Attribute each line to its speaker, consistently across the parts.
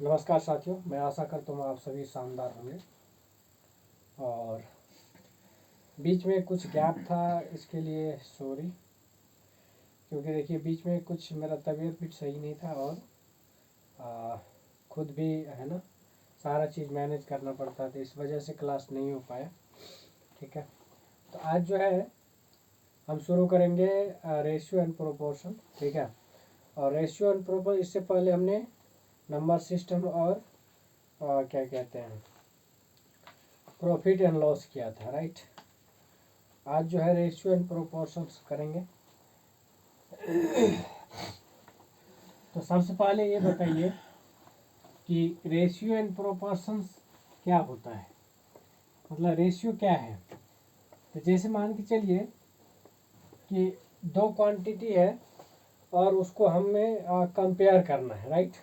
Speaker 1: नमस्कार साथियों, मैं आशा करता हूँ आप सभी शानदार होंगे। और बीच में कुछ गैप था, इसके लिए सॉरी, क्योंकि देखिए बीच में कुछ मेरा तबीयत भी सही नहीं था और खुद भी है ना सारा चीज़ मैनेज करना पड़ता था, इस वजह से क्लास नहीं हो पाया। ठीक है, तो आज जो है हम शुरू करेंगे रेशियो एंड प्रोपोर्शन। ठीक है, और रेशियो एंड प्रोपोर्शन, इससे पहले हमने नंबर सिस्टम और क्या कहते हैं प्रॉफिट एंड लॉस किया था, राइट। आज जो है रेशियो एंड प्रोपोर्शंस करेंगे। तो सबसे पहले ये बताइए कि रेशियो एंड प्रोपोर्शंस क्या होता है, मतलब रेशियो क्या है। तो जैसे मान के चलिए कि दो क्वांटिटी है और उसको हमें कंपेयर करना है, राइट।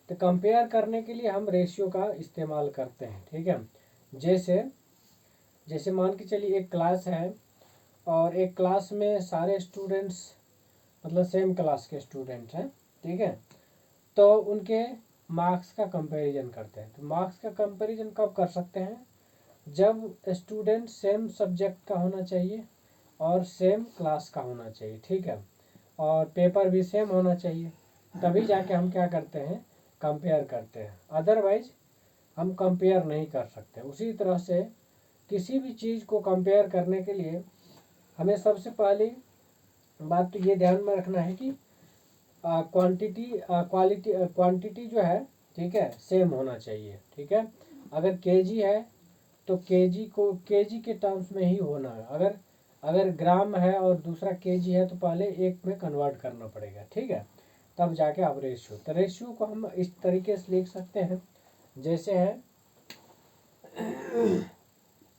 Speaker 1: तो कंपेयर करने के लिए हम रेशियो का इस्तेमाल करते हैं। ठीक है, जैसे मान के चलिए एक क्लास है और एक क्लास में सारे स्टूडेंट्स मतलब सेम क्लास के स्टूडेंट हैं। ठीक है, तो उनके मार्क्स का कंपैरिजन करते हैं। तो मार्क्स का कंपैरिजन कब कर सकते हैं, जब स्टूडेंट सेम सब्जेक्ट का होना चाहिए और सेम क्लास का होना चाहिए। ठीक है, और पेपर भी सेम होना चाहिए, तभी जाके हम क्या करते हैं, कंपेयर करते हैं। अदरवाइज हम कंपेयर नहीं कर सकते। उसी तरह से किसी भी चीज़ को कंपेयर करने के लिए हमें सबसे पहली बात तो ये ध्यान में रखना है कि क्वांटिटी जो है, ठीक है, सेम होना चाहिए। ठीक है, अगर केजी है तो केजी के टर्म्स में ही होना है। अगर ग्राम है और दूसरा केजी है तो पहले एक में कन्वर्ट करना पड़ेगा। ठीक है, तब जाके आप रेशियो, तो रेशियो को हम इस तरीके से लिख सकते हैं, जैसे है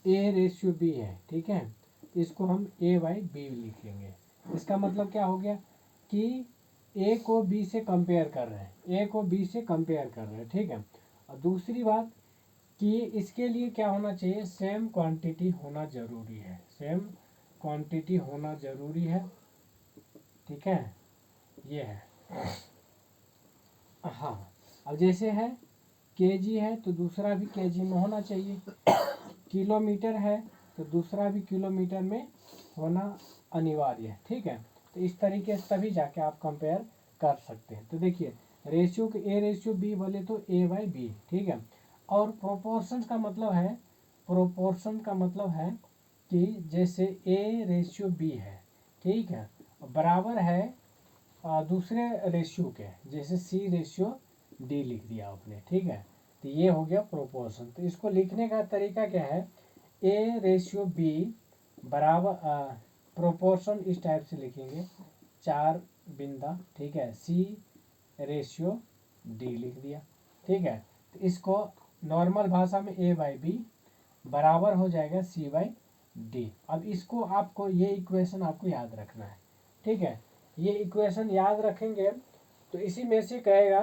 Speaker 1: ए रेशियो बी है। ठीक है, इसको हम ए बाई बी लिखेंगे। इसका मतलब क्या हो गया कि ए को बी से कंपेयर कर रहे हैं, ए को बी से कंपेयर कर रहे हैं। ठीक है, और दूसरी बात कि इसके लिए क्या होना चाहिए, सेम क्वांटिटी होना जरूरी है, सेम क्वांटिटी होना जरूरी है। ठीक है, ये है। हाँ, अब जैसे है केजी है तो दूसरा भी केजी में होना चाहिए, किलोमीटर है तो दूसरा भी किलोमीटर में होना अनिवार्य है। ठीक है, तो इस तरीके से तभी जाके आप कंपेयर कर सकते हैं। तो देखिए रेशियो के ए रेशियो बी बोले तो ए बाई बी। ठीक है, और प्रोपोर्शन का मतलब है, प्रोपोर्शन का मतलब है कि जैसे ए रेशियो बी है, ठीक है, बराबर है दूसरे रेशियो के, जैसे सी रेशियो डी लिख दिया आपने। ठीक है, तो ये हो गया प्रोपोर्शन। तो इसको लिखने का तरीका क्या है, ए रेशियो बी बराबर प्रोपोर्शन इस टाइप से लिखेंगे, 4 बिंदा। ठीक है, सी रेशियो डी लिख दिया। ठीक है, तो इसको नॉर्मल भाषा में ए बाई बी बराबर हो जाएगा सी बाई डी। अब इसको आपको ये इक्वेशन आपको याद रखना है। ठीक है, ये इक्वेशन याद रखेंगे तो इसी में से कहेगा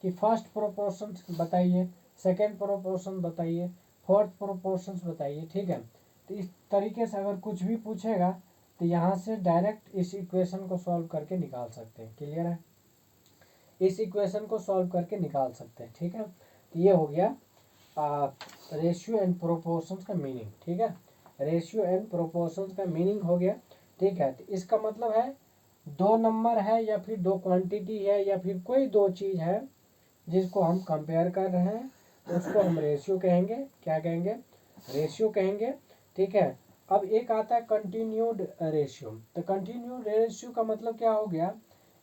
Speaker 1: कि फर्स्ट प्रोपोर्शन बताइए, सेकेंड प्रोपोर्शन बताइए, फोर्थ प्रोपोर्शन बताइए। ठीक है, तो इस तरीके से अगर कुछ भी पूछेगा तो यहाँ से डायरेक्ट इस इक्वेशन को सॉल्व करके निकाल सकते हैं। क्लियर है, इस इक्वेशन को सॉल्व करके निकाल सकते हैं। ठीक है, तो ये हो गया रेशियो एंड प्रोपोर्शंस का मीनिंग। ठीक है, रेशियो एंड प्रोपोर्शंस का मीनिंग हो गया। ठीक है, तो इसका मतलब है दो नंबर है या फिर दो क्वांटिटी है या फिर कोई दो चीज़ है जिसको हम कंपेयर कर रहे हैं, तो उसको हम रेशियो कहेंगे। क्या कहेंगे, रेशियो कहेंगे। ठीक है, अब एक आता है कंटिन्यूड रेशियो। तो कंटिन्यूड रेशियो का मतलब क्या हो गया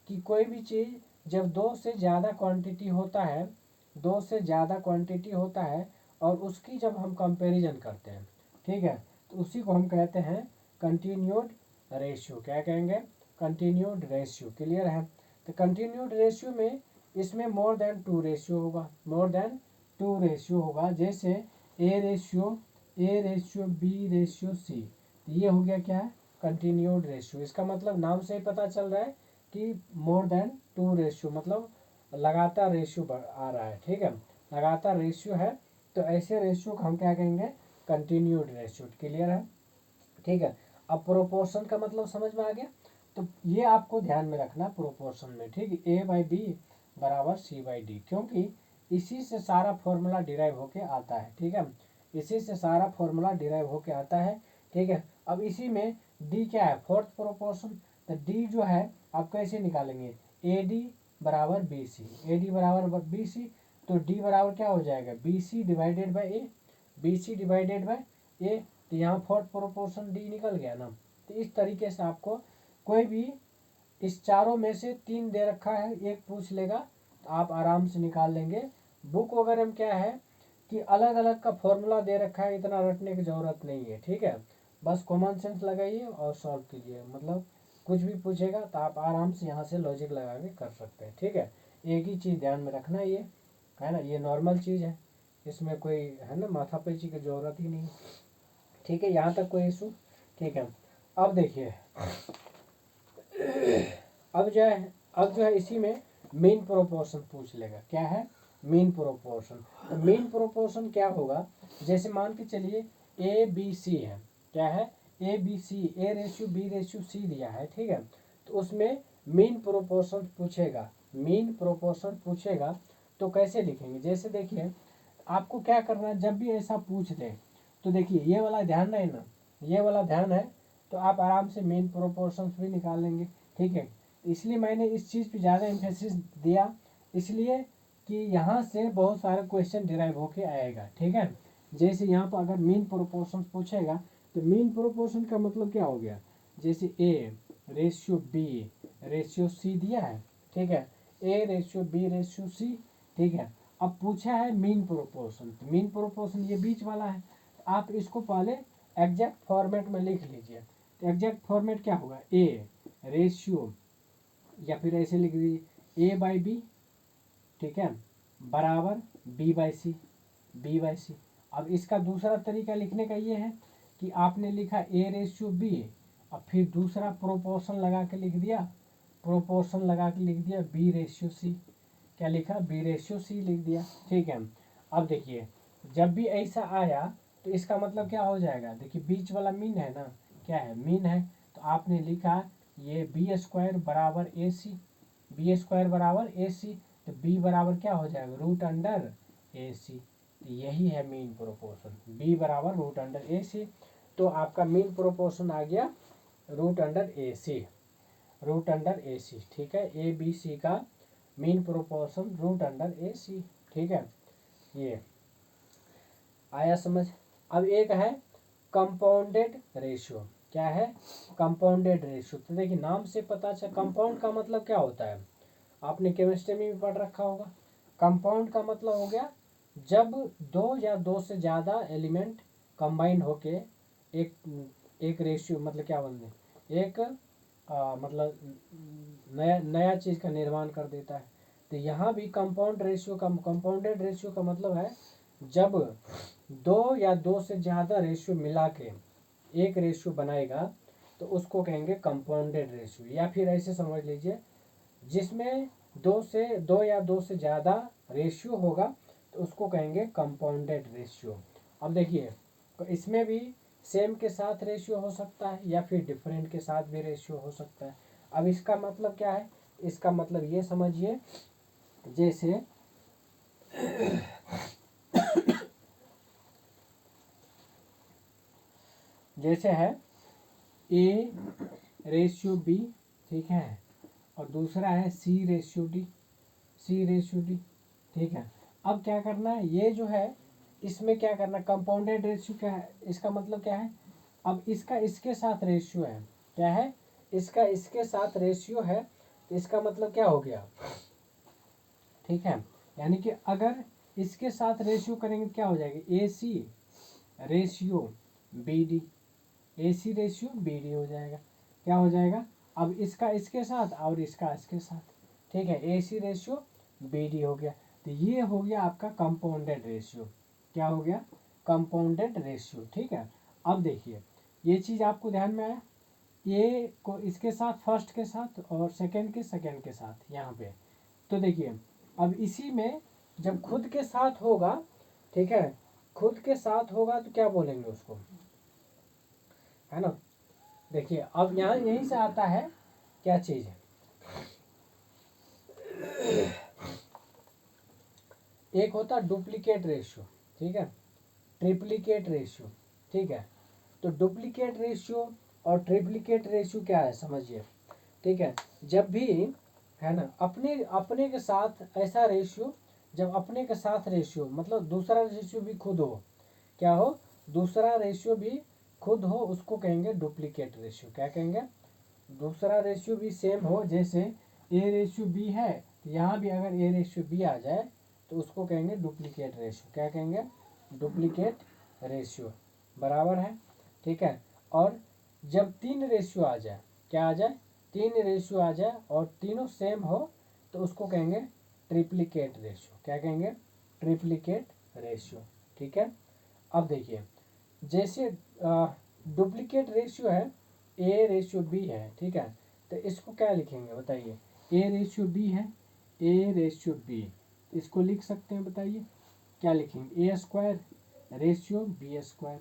Speaker 1: कि कोई भी चीज़ जब दो से ज़्यादा क्वांटिटी होता है, दो से ज़्यादा क्वांटिटी होता है और उसकी जब हम कंपैरिजन करते हैं, ठीक है, तो उसी को हम कहते हैं कंटिन्यूड रेशियो। क्या कहेंगे, कंटिन्यूड रेशियो। क्लियर है, तो कंटिन्यूड रेशियो में इसमें मोर देन टू रेशियो होगा, मोर देन टू रेशियो होगा। जैसे A ratio B ratio C, तो ये हो गया क्या है, कंटिन्यूड रेशियो। इसका मतलब नाम से ही पता चल रहा है कि मोर देन टू रेशियो, मतलब लगातार रेशियो आ रहा है। ठीक है, लगातार रेशियो है, तो ऐसे रेशियो को हम क्या कहेंगे, कंटिन्यूड रेशियो। क्लियर है, ठीक है। अब प्रोपोर्शन का मतलब समझ में आ गया, तो ये आपको ध्यान में रखना प्रोपोर्शन में। ठीक है, ए बाई बी बराबर सी बाई डी, क्योंकि इसी से सारा फॉर्मूला डिराइव होके आता है, ठीक है, इसी से सारा फॉर्मूला डिराइव होके आता है, ठीक है। अब इसी में डी क्या है, फोर्थ प्रोपोर्शन, तो डी जो है आप कैसे निकालेंगे, ए डी बराबर बी सी, ए डी बराबर बी सी, तो डी बराबर क्या हो जाएगा, B C divided by A, B C divided by A, तो यहाँ फोर्थ प्रोपोर्शन डी निकल गया ना। तो इस तरीके से आपको कोई भी इस चारों में से 3 दे रखा है, एक पूछ लेगा तो आप आराम से निकाल लेंगे। बुक वगैरह में क्या है कि अलग अलग का फॉर्मूला दे रखा है, इतना रटने की ज़रूरत नहीं है, ठीक है, बस कॉमन सेंस लगाइए और सॉल्व कीजिए, मतलब कुछ भी पूछेगा तो आप आराम से यहाँ से लॉजिक लगा के कर सकते हैं, ठीक है। एक ही चीज़ ध्यान में रखना, ये है ना, ये नॉर्मल चीज़ है, इसमें कोई है ना माथापेची की ज़रूरत ही नहीं, ठीक है, यहाँ तक कोई इशू, ठीक है। अब देखिए, अब जो है इसी में मीन प्रोपोर्शन पूछ लेगा, क्या है, मीन प्रोपोर्शन। तो मीन प्रोपोर्शन क्या होगा, जैसे मान के चलिए ए बी सी है, क्या है, A B C, A ratio B ratio C दिया है, ठीक है, तो उसमें मीन प्रोपोर्शन पूछेगा, मीन प्रोपोर्शन पूछेगा तो कैसे लिखेंगे, जैसे देखिए आपको क्या करना है, जब भी ऐसा पूछ दे तो देखिए ये वाला ध्यान है ना, ये वाला ध्यान है तो आप आराम से मीन प्रोपोर्शंस भी निकाल लेंगे, ठीक है। इसलिए मैंने इस चीज़ पे ज़्यादा एम्फेसिस दिया, इसलिए कि यहाँ से बहुत सारे क्वेश्चन डिराइव होके आएगा, ठीक है। जैसे यहाँ पर अगर मीन प्रोपोर्शन पूछेगा तो मीन प्रोपोर्शन का मतलब क्या हो गया, जैसे A ratio B ratio C दिया है, ठीक है, A ratio B ratio C, ठीक है। अब पूछा है मीन प्रोपोर्शन, तो मीन प्रोपोर्शन ये बीच वाला है, आप इसको पहले एग्जैक्ट फॉर्मेट में लिख लीजिए। तो एग्जैक्ट फॉर्मेट क्या होगा, ए रेशियो, या फिर ऐसे लिख दीजिए ए बाई बी, ठीक है, बराबर B by C, B by C. अब इसका दूसरा तरीका लिखने का ये है कि आपने लिखा ए रेशियो बी, अब फिर दूसरा प्रोपोर्शन लगा के लिख दिया, प्रोपोर्शन लगा के लिख दिया बी रेशियो सी, क्या लिखा, बी रेशियो सी लिख दिया, ठीक है। अब देखिए जब भी ऐसा आया तो इसका मतलब क्या हो जाएगा, देखिए बीच वाला मीन है ना, क्या है, मीन है, तो आपने लिखा ये बी स्क्वायर बराबर ए सी, बी स्क्वायर बराबर ए सी, तो बी बराबर क्या हो जाएगा, रूट अंडर ए सी, तो यही है मीन प्रोपोर्शन, बी बराबर रूट अंडर ए सी, तो आपका मीन प्रोपोर्शन आ गया रूट अंडर ए सी, रूट अंडर ए सी, ठीक है, ए बी सी का मीन प्रोपोर्शन रूट अंडर ए सी, ठीक है, ये आया समझ। अब एक है कंपाउंडेड रेशियो, क्या है, कंपाउंडेड रेशियो, तो देखिए नाम से पता चला कंपाउंड का मतलब क्या होता है, आपने केमिस्ट्री में भी पढ़ रखा होगा। कंपाउंड का मतलब हो गया जब दो या दो से ज़्यादा एलिमेंट कंबाइन होके एक एक रेशियो, मतलब क्या बोलते, एक मतलब नया चीज़ का निर्माण कर देता है। तो यहाँ भी कंपाउंडेड रेशियो का मतलब है जब दो या दो से ज़्यादा रेशियो मिला के एक रेशियो बनाएगा तो उसको कहेंगे कंपाउंडेड रेशियो, या फिर ऐसे समझ लीजिए जिसमें दो या दो से ज़्यादा रेशियो होगा तो उसको कहेंगे कंपाउंडेड रेशियो। अब देखिए तो इसमें भी सेम के साथ रेशियो हो सकता है या फिर डिफरेंट के साथ भी रेशियो हो सकता है। अब इसका मतलब क्या है, इसका मतलब ये समझिए जैसे जैसे है ए रेशियो बी, ठीक है, और दूसरा है सी रेशियो डी, सी रेशियो डी, ठीक है। अब क्या करना है, ये जो है इसमें क्या करना, कंपाउंडेड रेशियो क्या है, इसका मतलब क्या है, अब इसका इसके साथ रेशियो है, क्या है, इसका इसके साथ रेशियो है, तो इसका मतलब क्या हो गया, ठीक है, यानी कि अगर इसके साथ रेशियो करेंगे तो क्या हो जाएगा, ए सी रेशियो बी डी, ए सी रेशियो बी डी हो जाएगा, क्या हो जाएगा, अब इसका इसके साथ और इसका इसके साथ, ठीक है, ए सी रेशियो बी डी हो गया। तो ये हो गया आपका कंपाउंडेड रेशियो, क्या हो गया, कंपाउंडेड रेशियो, ठीक है। अब देखिए ये चीज़ आपको ध्यान में आया, ए को इसके साथ फर्स्ट के साथ और सेकंड के साथ यहाँ पे, तो देखिए अब इसी में जब खुद के साथ होगा, ठीक है, खुद के साथ होगा तो क्या बोलेंगे उसको, है ना। देखिए अब यहाँ यहीं से आता है क्या चीज़ है, एक होता है डुप्लीकेट रेशियो, ठीक है, ट्रिप्लीकेट रेशियो, ठीक है। तो डुप्लीकेट रेशियो और ट्रिप्लीकेट रेशियो क्या है समझिए, ठीक है। जब भी है ना अपने अपने के साथ ऐसा रेशियो, जब अपने के साथ रेशियो मतलब दूसरा रेशियो भी खुद हो, क्या हो, दूसरा रेशियो भी खुद हो, उसको कहेंगे डुप्लीकेट रेशियो। क्या कहेंगे, दूसरा रेशियो भी सेम हो, जैसे ए रेशियो बी है तो यहाँ भी अगर ए रेशियो बी आ जाए तो उसको कहेंगे डुप्लीकेट रेशियो। क्या कहेंगे, डुप्लीकेट रेशियो, बराबर है, ठीक है। और जब तीन रेशियो आ जाए, क्या आ जाए, तीन रेशियो आ जाए और तीनों सेम हो तो उसको कहेंगे ट्रिप्लीकेट रेशियो। क्या कहेंगे, ट्रिप्लीकेट रेशियो, ठीक है। अब देखिए, जैसे डुप्लीकेट रेशियो है, ए रेशियो बी है, ठीक है। तो इसको क्या लिखेंगे बताइए, ए रेशियो बी है, ए रेशियो बी, इसको लिख सकते हैं, बताइए क्या लिखेंगे, A square ratio B square,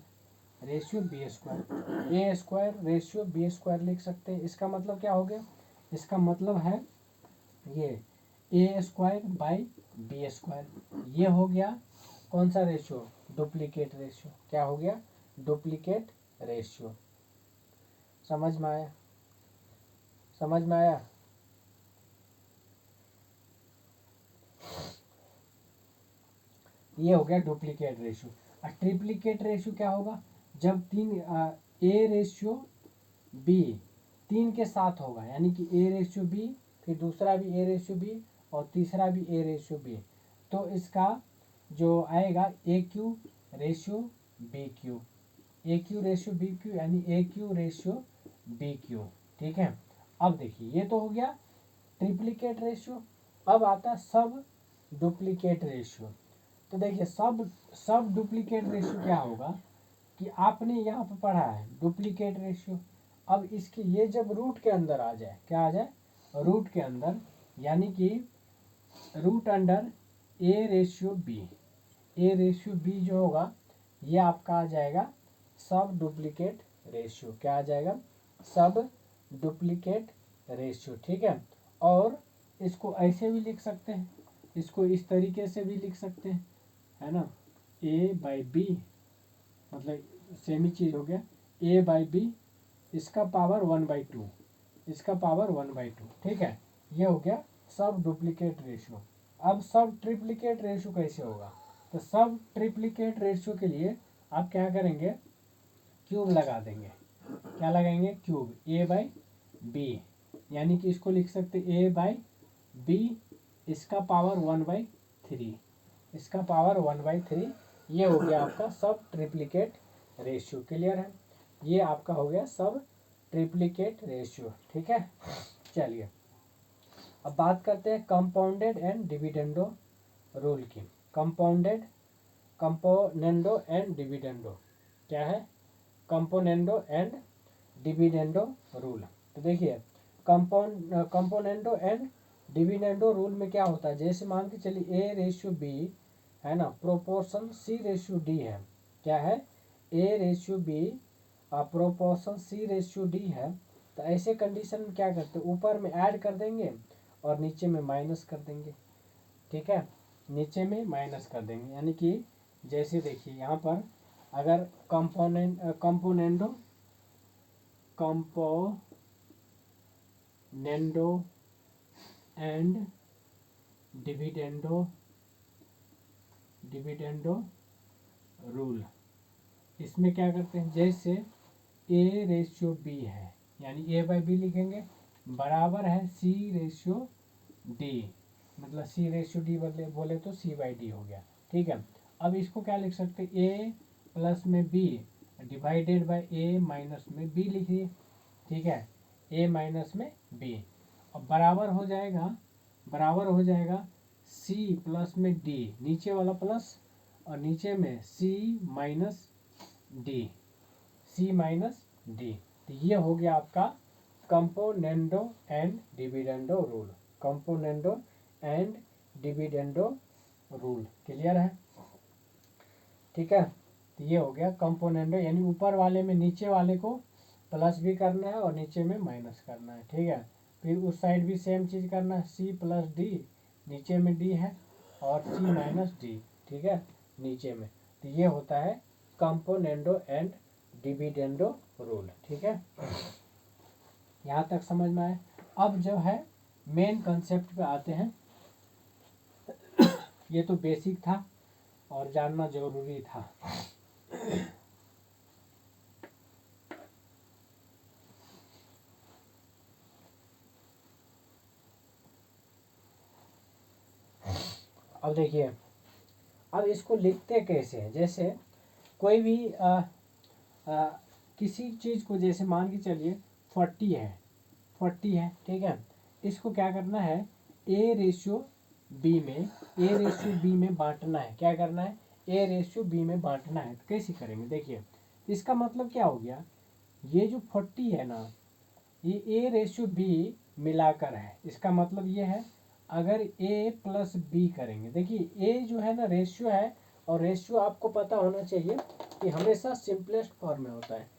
Speaker 1: ratio B square, A square ratio B square लिख सकते हैं। इसका मतलब क्या हो गया, इसका मतलब है ये ए स्क्वायर बाई बी स्क्वायर, ये हो गया कौन सा रेशियो, डुप्लीकेट रेशियो। क्या हो गया, डुप्लीकेट रेशियो। समझ में आया, समझ में आया। ये हो गया डुप्लीकेट रेशियो। और ट्रिप्लीकेट रेशियो क्या होगा, जब तीन ए रेशियो बी तीन के साथ होगा, यानी कि ए रेशियो बी, फिर दूसरा भी ए रेशियो बी और तीसरा भी ए रेशियो बी, तो इसका जो आएगा ए क्यू रेशियो बी क्यू, ए क्यू रेशियो बी क्यू, यानी ए क्यू रेशियो बी क्यू, ठीक है। अब देखिए ये तो हो गया ट्रिप्लीकेट रेशियो। अब आता है सब डुप्लीकेट रेशियो। तो देखिए सब सब डुप्लीकेट रेशियो क्या होगा कि आपने यहाँ पर पढ़ा है डुप्लीकेट रेशियो। अब इसके ये जब रूट के अंदर आ जाए, क्या आ जाए, रूट के अंदर, यानी कि root under A ratio B, A ratio B जो होगा ये आपका आ जाएगा सब डुप्लीकेट रेशियो। क्या आ जाएगा, सब डुप्लीकेट रेशियो, ठीक है। और इसको ऐसे भी लिख सकते हैं, इसको इस तरीके से भी लिख सकते हैं, है ना, ए बाई बी, मतलब सेम ही चीज़ हो गया, ए बाई बी, इसका पावर 1/2, इसका पावर 1/2, ठीक है। ये हो गया सब डुप्लीकेट रेशियो। अब सब ट्रिप्लीकेट रेशियो कैसे होगा, तो सब ट्रिप्लीकेट रेशियो के लिए आप क्या करेंगे, क्यूब लगा देंगे। क्या लगाएंगे, क्यूब, ए बाई बी, यानी कि इसको लिख सकते ए बाई बी, इसका पावर 1/3, इसका पावर 1/3। ये हो गया आपका सब ट्रिप्लीकेट रेशियो। क्लियर है, ये आपका हो गया सब ट्रिप्लीकेट रेशियो, ठीक है। चलिए अब बात करते हैं कंपाउंडेड एंड डिविडेंडो रूल की। कंपाउंडेड, कंपोनेंडो एंड डिविडेंडो, क्या है, कंपोनेंडो एंड डिविडेंडो रूल। तो देखिए कंपोनेंडो एंड डिविडेंडो रूल में क्या होता है, जैसे मान के चलिए ए रेशियो बी है ना, प्रोपोर्शन सी रेशियो डी है। क्या है, A ratio B proportion C ratio D है। तो ऐसे कंडीशन में क्या करते हैं, ऊपर में ऐड कर देंगे और नीचे में माइनस कर देंगे, ठीक है, नीचे में माइनस कर देंगे। यानी कि जैसे देखिए यहाँ पर अगर कंपोनेंडो एंड डिविडेंडो रूल, इसमें क्या करते हैं, जैसे ए रेशियो बी है, यानी ए बाई बी लिखेंगे, बराबर है सी रेशियो डी, मतलब सी रेशियो डी बोले तो सी बाई डी हो गया, ठीक है। अब इसको क्या लिख सकते हैं, ए प्लस में B divided by A minus में बी लिखिए, ठीक है, ए माइनस में बी। अब बराबर हो जाएगा सी प्लस में डी, नीचे वाला प्लस और नीचे में सी माइनस डी, सी माइनस डी। तो ये हो गया आपका componendo and dividendo rule, componendo and dividendo rule. Clear है, ठीक है। तो ये हो गया कंपोनेंडो, यानी ऊपर वाले में नीचे वाले को प्लस भी करना है और नीचे में माइनस करना है, ठीक है। फिर उस साइड भी सेम चीज़ करना है, सी प्लस डी, नीचे में डी है और C माइनस डी, ठीक है, नीचे में। तो ये होता है कंपोनेंडो एंड डिविडेंडो रूल, ठीक है। यहाँ तक समझ में आए। अब जो है मेन कंसेप्ट पे आते हैं। ये तो बेसिक था और जानना जरूरी था। अब देखिए, अब इसको लिखते कैसे हैं। जैसे कोई भी किसी चीज़ को, जैसे मान के चलिए 40 है, 40 है, ठीक है। इसको क्या करना है, ए रेशियो बी में बांटना है। क्या करना है, ए रेशियो बी में बांटना है। तो कैसे करेंगे, देखिए इसका मतलब क्या हो गया, ये जो 40 है ना, ये ए रेशियो बी मिलाकर है। इसका मतलब ये है, अगर ए प्लस बी करेंगे, देखिए ए जो है ना रेशियो है, और रेशियो आपको पता होना चाहिए कि हमेशा सिंपलेस्ट फॉर्म में होता है।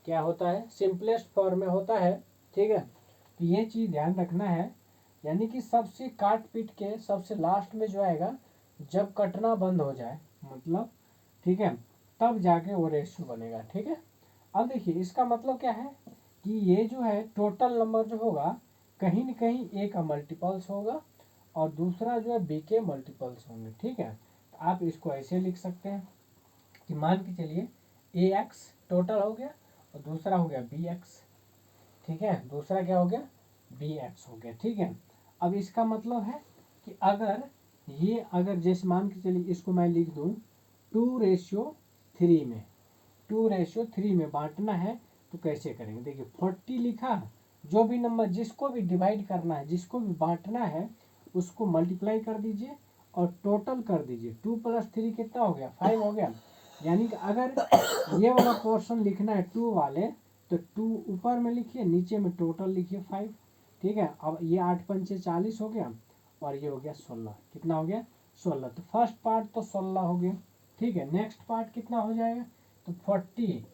Speaker 1: क्या होता है, सिंपलेस्ट फॉर्म में होता है, ठीक है। तो ये चीज़ ध्यान रखना है, यानी कि सबसे काट पीट के सबसे लास्ट में जो आएगा, जब कटना बंद हो जाए मतलब, ठीक है, तब जाके वो रेशियो बनेगा, ठीक है। अब देखिए इसका मतलब क्या है कि ये जो है टोटल नंबर जो होगा, कहीं न कहीं ए का मल्टीपल्स होगा और दूसरा जो है बी के मल्टीपल्स होंगे, ठीक है। तो आप इसको ऐसे लिख सकते हैं कि मान के चलिए ए एक्स टोटल हो गया और दूसरा हो गया बी एक्स, ठीक है, दूसरा क्या हो गया, बी एक्स हो गया, ठीक है। अब इसका मतलब है कि अगर जैसे मान के चलिए इसको मैं लिख दूं 2:3 में, 2:3 में बांटना है। तो कैसे करेंगे, देखिए 40 लिखा, जो भी नंबर जिसको भी डिवाइड करना है, जिसको भी बांटना है, उसको मल्टीप्लाई कर दीजिए और टोटल कर दीजिए। 2 + 3 कितना हो गया, 5 हो गया। यानी कि अगर ये वाला पोर्शन लिखना है 2 वाले, तो 2 ऊपर में लिखिए, नीचे में टोटल लिखिए 5, ठीक है। अब ये 8 × 5 = 40 हो गया और ये हो गया 16। कितना हो गया, 16। तो फर्स्ट पार्ट तो 16 हो गया, ठीक है। नेक्स्ट पार्ट कितना हो जाएगा, तो 40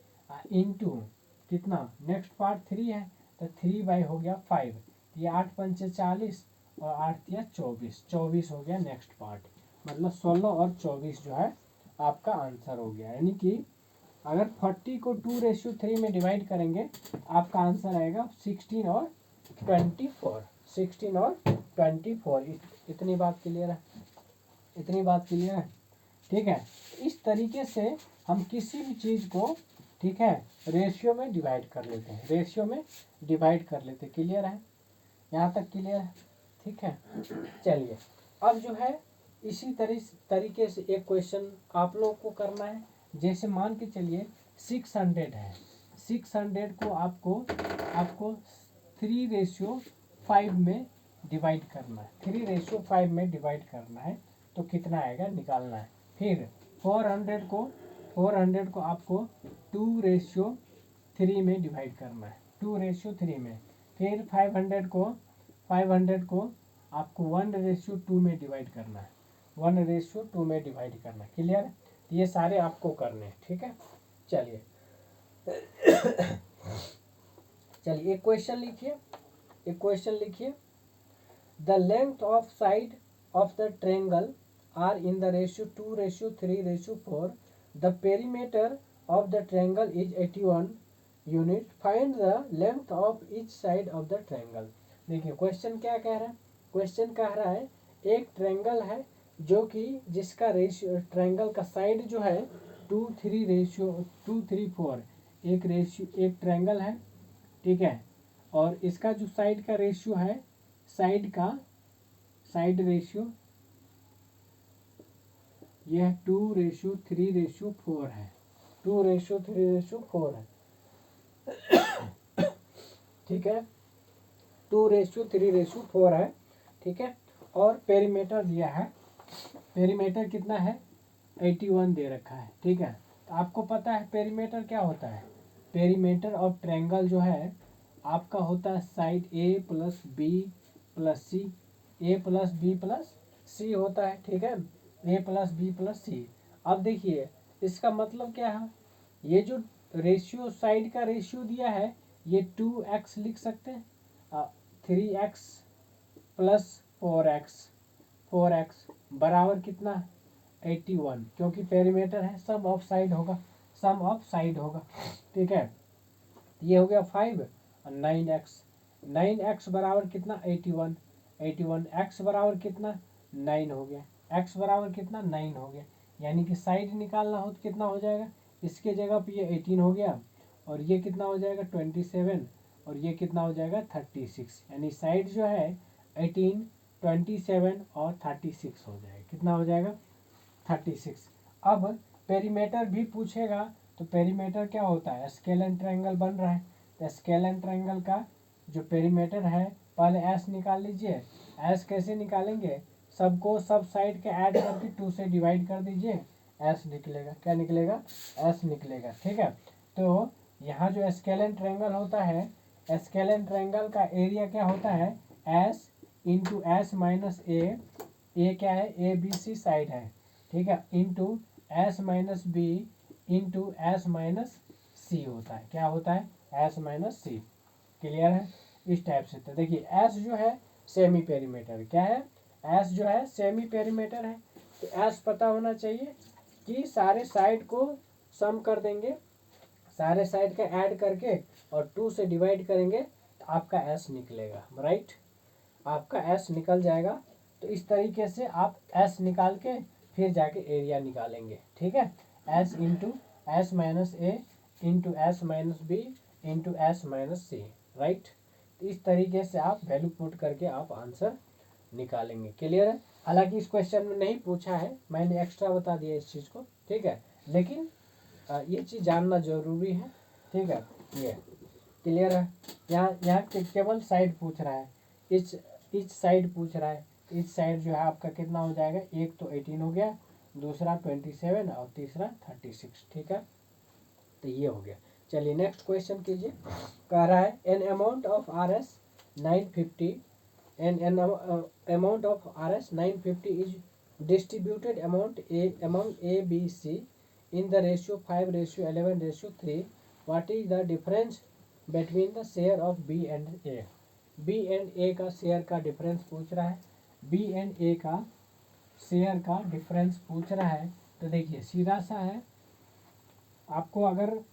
Speaker 1: इंटू कितना, नेक्स्ट पार्ट 3 है तो 3 हो गया 5। ये 8 × 5 = 40 और 8 × 3 = 24, 24 हो गया नेक्स्ट पार्ट। मतलब 16 और 24 जो है आपका आंसर हो गया। यानी कि अगर 40 को 2:3 में डिवाइड करेंगे, आपका आंसर आएगा 16 और 24, 16 और 24। इतनी बात क्लियर है, इतनी बात क्लियर है, ठीक है। इस तरीके से हम किसी भी चीज़ को, ठीक है, रेशियो में डिवाइड कर लेते हैं, रेशियो में डिवाइड कर लेते हैं। क्लियर है, यहाँ तक क्लियर है, ठीक है। चलिए अब जो है इसी तरीके से एक क्वेश्चन आप लोग को करना है। जैसे मान के चलिए 600 है, 600 को आपको 3:5 में डिवाइड करना है, 3:5 में डिवाइड करना है। तो कितना आएगा निकालना है। फिर 400 को आपको 2:3 में डिवाइड करना है, 2:3 में। फिर 500 को आपको 1:2 में डिवाइड करना है, 1:2 में डिवाइड करना है। क्लियर है, ये सारे आपको करने हैं, ठीक है। चलिए चलिए एक क्वेश्चन लिखिए, एक क्वेश्चन लिखिए। The length of side of the triangle are in the ratio 2:3:4। The perimeter of the triangle is 81 unit. Find the length of each side of the triangle. देखिए क्वेश्चन क्या कह रहा है, क्वेश्चन कह रहा है एक ट्रायंगल है जो कि जिसका रेशियो, ट्रायंगल का साइड जो है 2:3:4, एक ट्रायंगल है, ठीक है। और इसका जो साइड का रेशियो है, साइड रेशियो यह 2:3:4 है, 2:3:4 है, ठीक है, 2:3:4 है, ठीक है। और पेरीमीटर दिया है, पेरीमीटर कितना है, 81 दे रखा है, ठीक है। तो आपको पता है पेरीमीटर क्या होता है, पेरीमीटर ऑफ ट्रायंगल जो है आपका होता है साइड ए प्लस बी प्लस सी, ए प्लस बी प्लस सी होता है, ठीक है, ए प्लस बी प्लस सी। अब देखिए इसका मतलब क्या है, ये जो रेशियो, साइड का रेशियो दिया है, ये 2x लिख सकते हैं, 3x प्लस 4x, 4x बराबर कितना 81, क्योंकि पेरीमीटर है, सम ऑफ साइड होगा, सम ऑफ साइड होगा, ठीक है। ये हो गया 5 और 9x, 9x बराबर कितना 81, 81 x बराबर कितना 9 हो गया, x बराबर कितना 9 हो गया, यानी कि साइड निकालना हो तो कितना हो जाएगा, इसके जगह पे ये 18 हो गया और ये कितना हो जाएगा 27 और ये कितना हो जाएगा 36, यानी साइड जो है 18, 27 और 36 हो जाएगा, कितना हो जाएगा 36। अब पेरीमीटर भी पूछेगा तो पेरीमीटर क्या होता है, स्केल एंड ट्रायंगल बन रहा है, तो स्केल एंड ट्रायंगल का जो पेरीमीटर है पहले एस निकाल लीजिए। एस कैसे निकालेंगे, सबको सब साइड के ऐड करके 2 से डिवाइड कर दीजिए, एस निकलेगा, क्या निकलेगा एस निकलेगा, ठीक है। तो यहाँ जो स्केल एंड ट्रायंगल होता है, स्केल एंड ट्रायंगल का एरिया क्या होता है S into S minus A क्या है ए बी सी साइड है, ठीक है, into S minus B into S minus C होता है, क्या होता है एस माइनस सी, क्लियर है। इस टाइप से तो देखिए एस जो है सेमी पेरीमीटर, क्या है एस जो है सेमी पेरीमीटर है, तो एस पता होना चाहिए कि सारे साइड को सम कर देंगे, सारे साइड का ऐड करके और 2 से डिवाइड करेंगे तो आपका एस निकलेगा, राइट, आपका एस निकल जाएगा। तो इस तरीके से आप एस निकाल के फिर जाके एरिया निकालेंगे, ठीक है, S into S minus A into S minus B into S minus C, right. तो इस तरीके से आप वैल्यू पुट करके आप आंसर निकालेंगे, क्लियर है। हालांकि इस क्वेश्चन में नहीं पूछा है, मैंने एक्स्ट्रा बता दिया इस चीज़ को, ठीक है, लेकिन ये चीज़ जानना जरूरी है, ठीक है, ये क्लियर है। यहाँ केवल साइड पूछ रहा है, इच साइड पूछ रहा है, इच साइड जो है आपका कितना हो जाएगा, एक तो 18 हो गया, दूसरा 27 और तीसरा 36, ठीक है, तो ये हो गया। चलिए नेक्स्ट क्वेश्चन कीजिए, कह रहा है N amount of R S 950 N amount of R S 950 is distributed among A B C in the ratio 5:11:3, what is the difference between the share of B and A? B and A का share का difference पूछ रहा है, B and A का share का difference पूछ रहा है। तो देखिए सीधा सा है, आपको अगर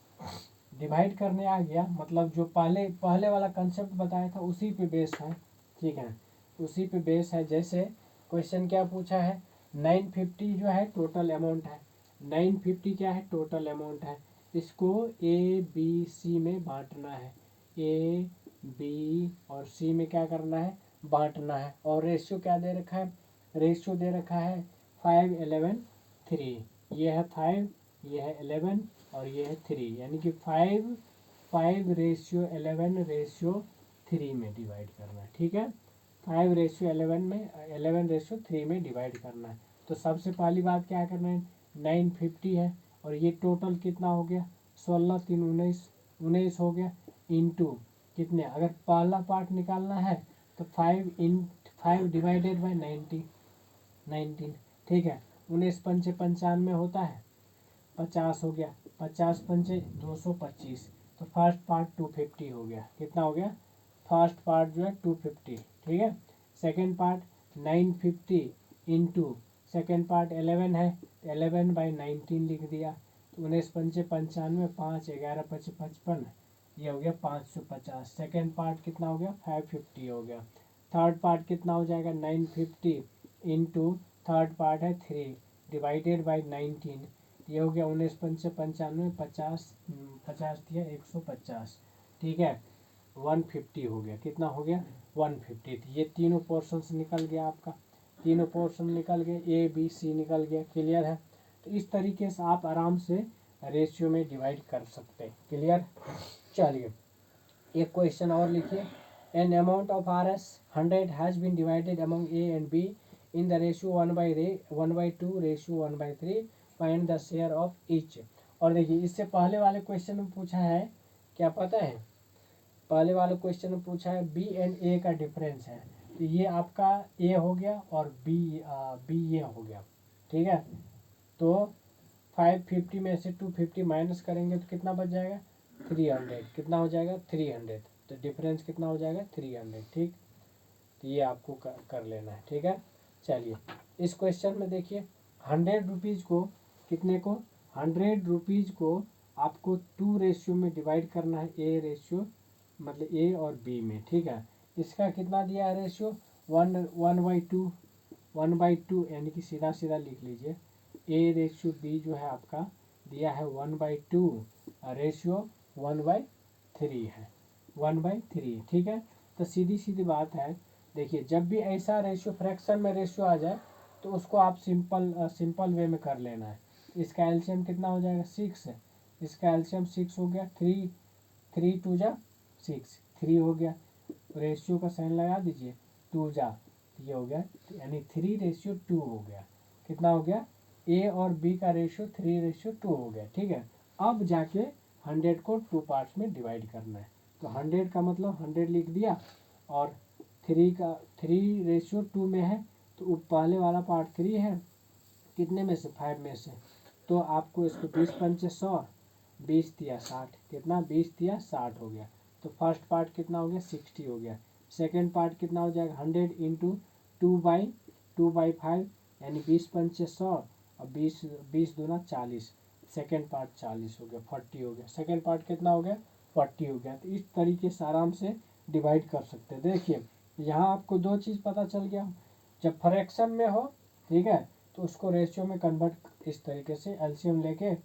Speaker 1: डिवाइड करने आ गया, मतलब जो पहले वाला कंसेप्ट बताया था उसी पे बेस है, ठीक है, उसी पे बेस है। जैसे क्वेश्चन क्या पूछा है 950 जो है टोटल अमाउंट है, 950 क्या है टोटल अमाउंट है, इसको ए बी सी में बांटना है, ए बी और सी में क्या करना है बांटना है, और रेशियो क्या दे रखा है, रेशियो दे रखा है 5:11:3, ये है 5, ये है 11 और ये है 3, यानी कि 5:11:3 में डिवाइड करना है, ठीक है, 5:11 में 11:3 में डिवाइड करना है। तो सबसे पहली बात क्या करना है 950 है और ये टोटल कितना हो गया 16 3 19 हो गया, इंटू कितने, अगर पहला पार्ट निकालना है तो 5 डिवाइडेड बाई 19, ठीक है, 19 पंचे 95 होता है, 50 हो गया, 50 पंचे 225, तो फर्स्ट पार्ट 250 हो गया, कितना हो गया फर्स्ट पार्ट जो है 250, ठीक है। Second part 950 into second part 11 है, 11/19 लिख दिया, तो 19 पंचे 95, 5 11 पचे 55, ये हो गया 550। सेकेंड पार्ट कितना हो गया 550 हो गया। थर्ड पार्ट कितना हो जाएगा 950 इंटू थर्ड पार्ट है 3 डिवाइडेड बाई 19, ये हो गया 19 पंचे 95, 50 50 दिया 150, ठीक है, 150 हो गया, कितना हो गया 150। ये तीनों पोर्शंस निकल गया, आपका तीनों पोर्शन निकल गए, ए बी सी निकल गया, क्लियर है। तो इस तरीके से आप आराम से रेशियो में डिवाइड कर सकते हैं, क्लियर। चलिए एक क्वेश्चन और लिखिए, an amount of R S 100 has been divided among A and B in the ratio 1/2 ratio 1/3, find the share of each. और देखिए इससे पहले वाले क्वेश्चन में पूछा है, क्या पता है, पहले वाले क्वेश्चन में पूछा है बी एंड ए का डिफरेंस है, तो ये आपका ए हो गया और बी ये हो गया, ठीक है। तो 550 में से 250 माइनस करेंगे तो कितना बच जाएगा 300, कितना हो जाएगा 300, तो डिफरेंस कितना हो जाएगा 300, ठीक। तो ये आपको कर लेना है, ठीक है। चलिए इस क्वेश्चन में देखिए 100 रुपीज़ को कितने को 100 रुपीज़ को आपको 2 रेशियो में डिवाइड करना है, ए रेशियो मतलब ए और बी में, ठीक है। इसका कितना दिया है रेशियो 1/2, 1/2 यानी कि सीधा सीधा लिख लीजिए ए रेशियो बी जो है आपका दिया है 1/2, रेशियो 1/3 है, 1/3, ठीक है। तो सीधी सीधी बात है, देखिए जब भी ऐसा रेशियो फ्रैक्शन में रेशियो आ जाए तो उसको आप सिंपल वे में कर लेना है। इसका एलसीएम कितना हो जाएगा 6 है, इसका एलसीएम 6 हो गया, 3 2 जा 6, 3 हो गया, रेशियो का साइन लगा दीजिए, 2 जा ये हो गया, यानी 3:2 हो गया। कितना हो गया ए और बी का रेशियो 3:2 हो गया, ठीक है। अब जाके 100 को 2 पार्ट्स में डिवाइड करना है, तो 100 का मतलब 100 लिख दिया और 3:2 में है तो पहले वाला पार्ट 3 है, कितने में से 5 में से, तो आपको इसको 20 पंचे 100, 20 तिया 60, कितना 20 तिया 60 हो गया। तो फर्स्ट पार्ट कितना हो गया 60 हो गया, सेकेंड पार्ट कितना हो जाएगा 100 इंटू 2/5 यानी 20 पंचे 100 और 20 दूना 40, सेकेंड पार्ट 40 हो गया, 40 हो गया, सेकेंड पार्ट कितना हो गया 40 हो गया। तो इस तरीके से आराम से डिवाइड कर सकते हैं। देखिए यहाँ आपको 2 चीज़ पता चल गया, जब फ्रैक्शन में हो, ठीक है, तो उसको रेशियो में कन्वर्ट इस तरीके से एलसीएम लेके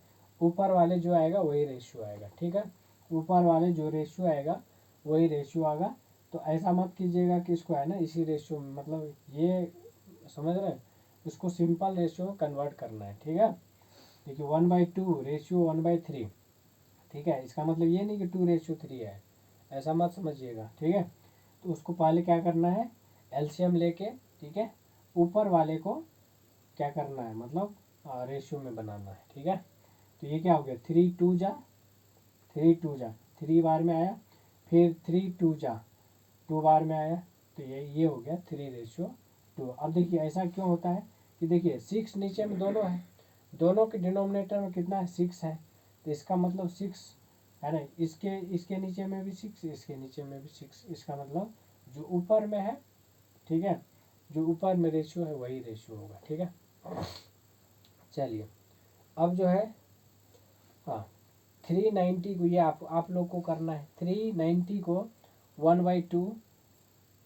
Speaker 1: ऊपर वाले जो आएगा वही रेशियो आएगा, ठीक है, ऊपर वाले जो रेशियो आएगा वही रेशियो आएगा। तो ऐसा मत कीजिएगा कि इसको है ना इसी रेशियो में, मतलब ये समझ रहे हैं, इसको सिंपल रेशियो में कन्वर्ट करना है, ठीक है। देखिए 1/2 रेशियो 1/3, ठीक है, इसका मतलब ये नहीं कि 2:3 है, ऐसा मत समझिएगा, ठीक है। तो उसको पहले क्या करना है एलसीएम लेके, ठीक है, ऊपर वाले को क्या करना है मतलब रेशियो में बनाना है, ठीक है। तो ये क्या हो गया 3 2 जा 3 बार में आया, फिर 3 2 जा 2 बार में आया, तो ये हो गया 3:2। अब देखिए ऐसा क्यों होता है कि देखिए 6 नीचे में दोनों है, दोनों के डिनोमिनेटर में कितना है 6 है, तो इसका मतलब 6 है ना, इसके नीचे में भी 6, इसके नीचे में भी 6, इसका मतलब जो ऊपर में है, ठीक है, जो ऊपर में रेशियो है वही रेशियो होगा, ठीक है। चलिए अब जो है हाँ 390 को ये आप लोग को करना है, 390 को 1/2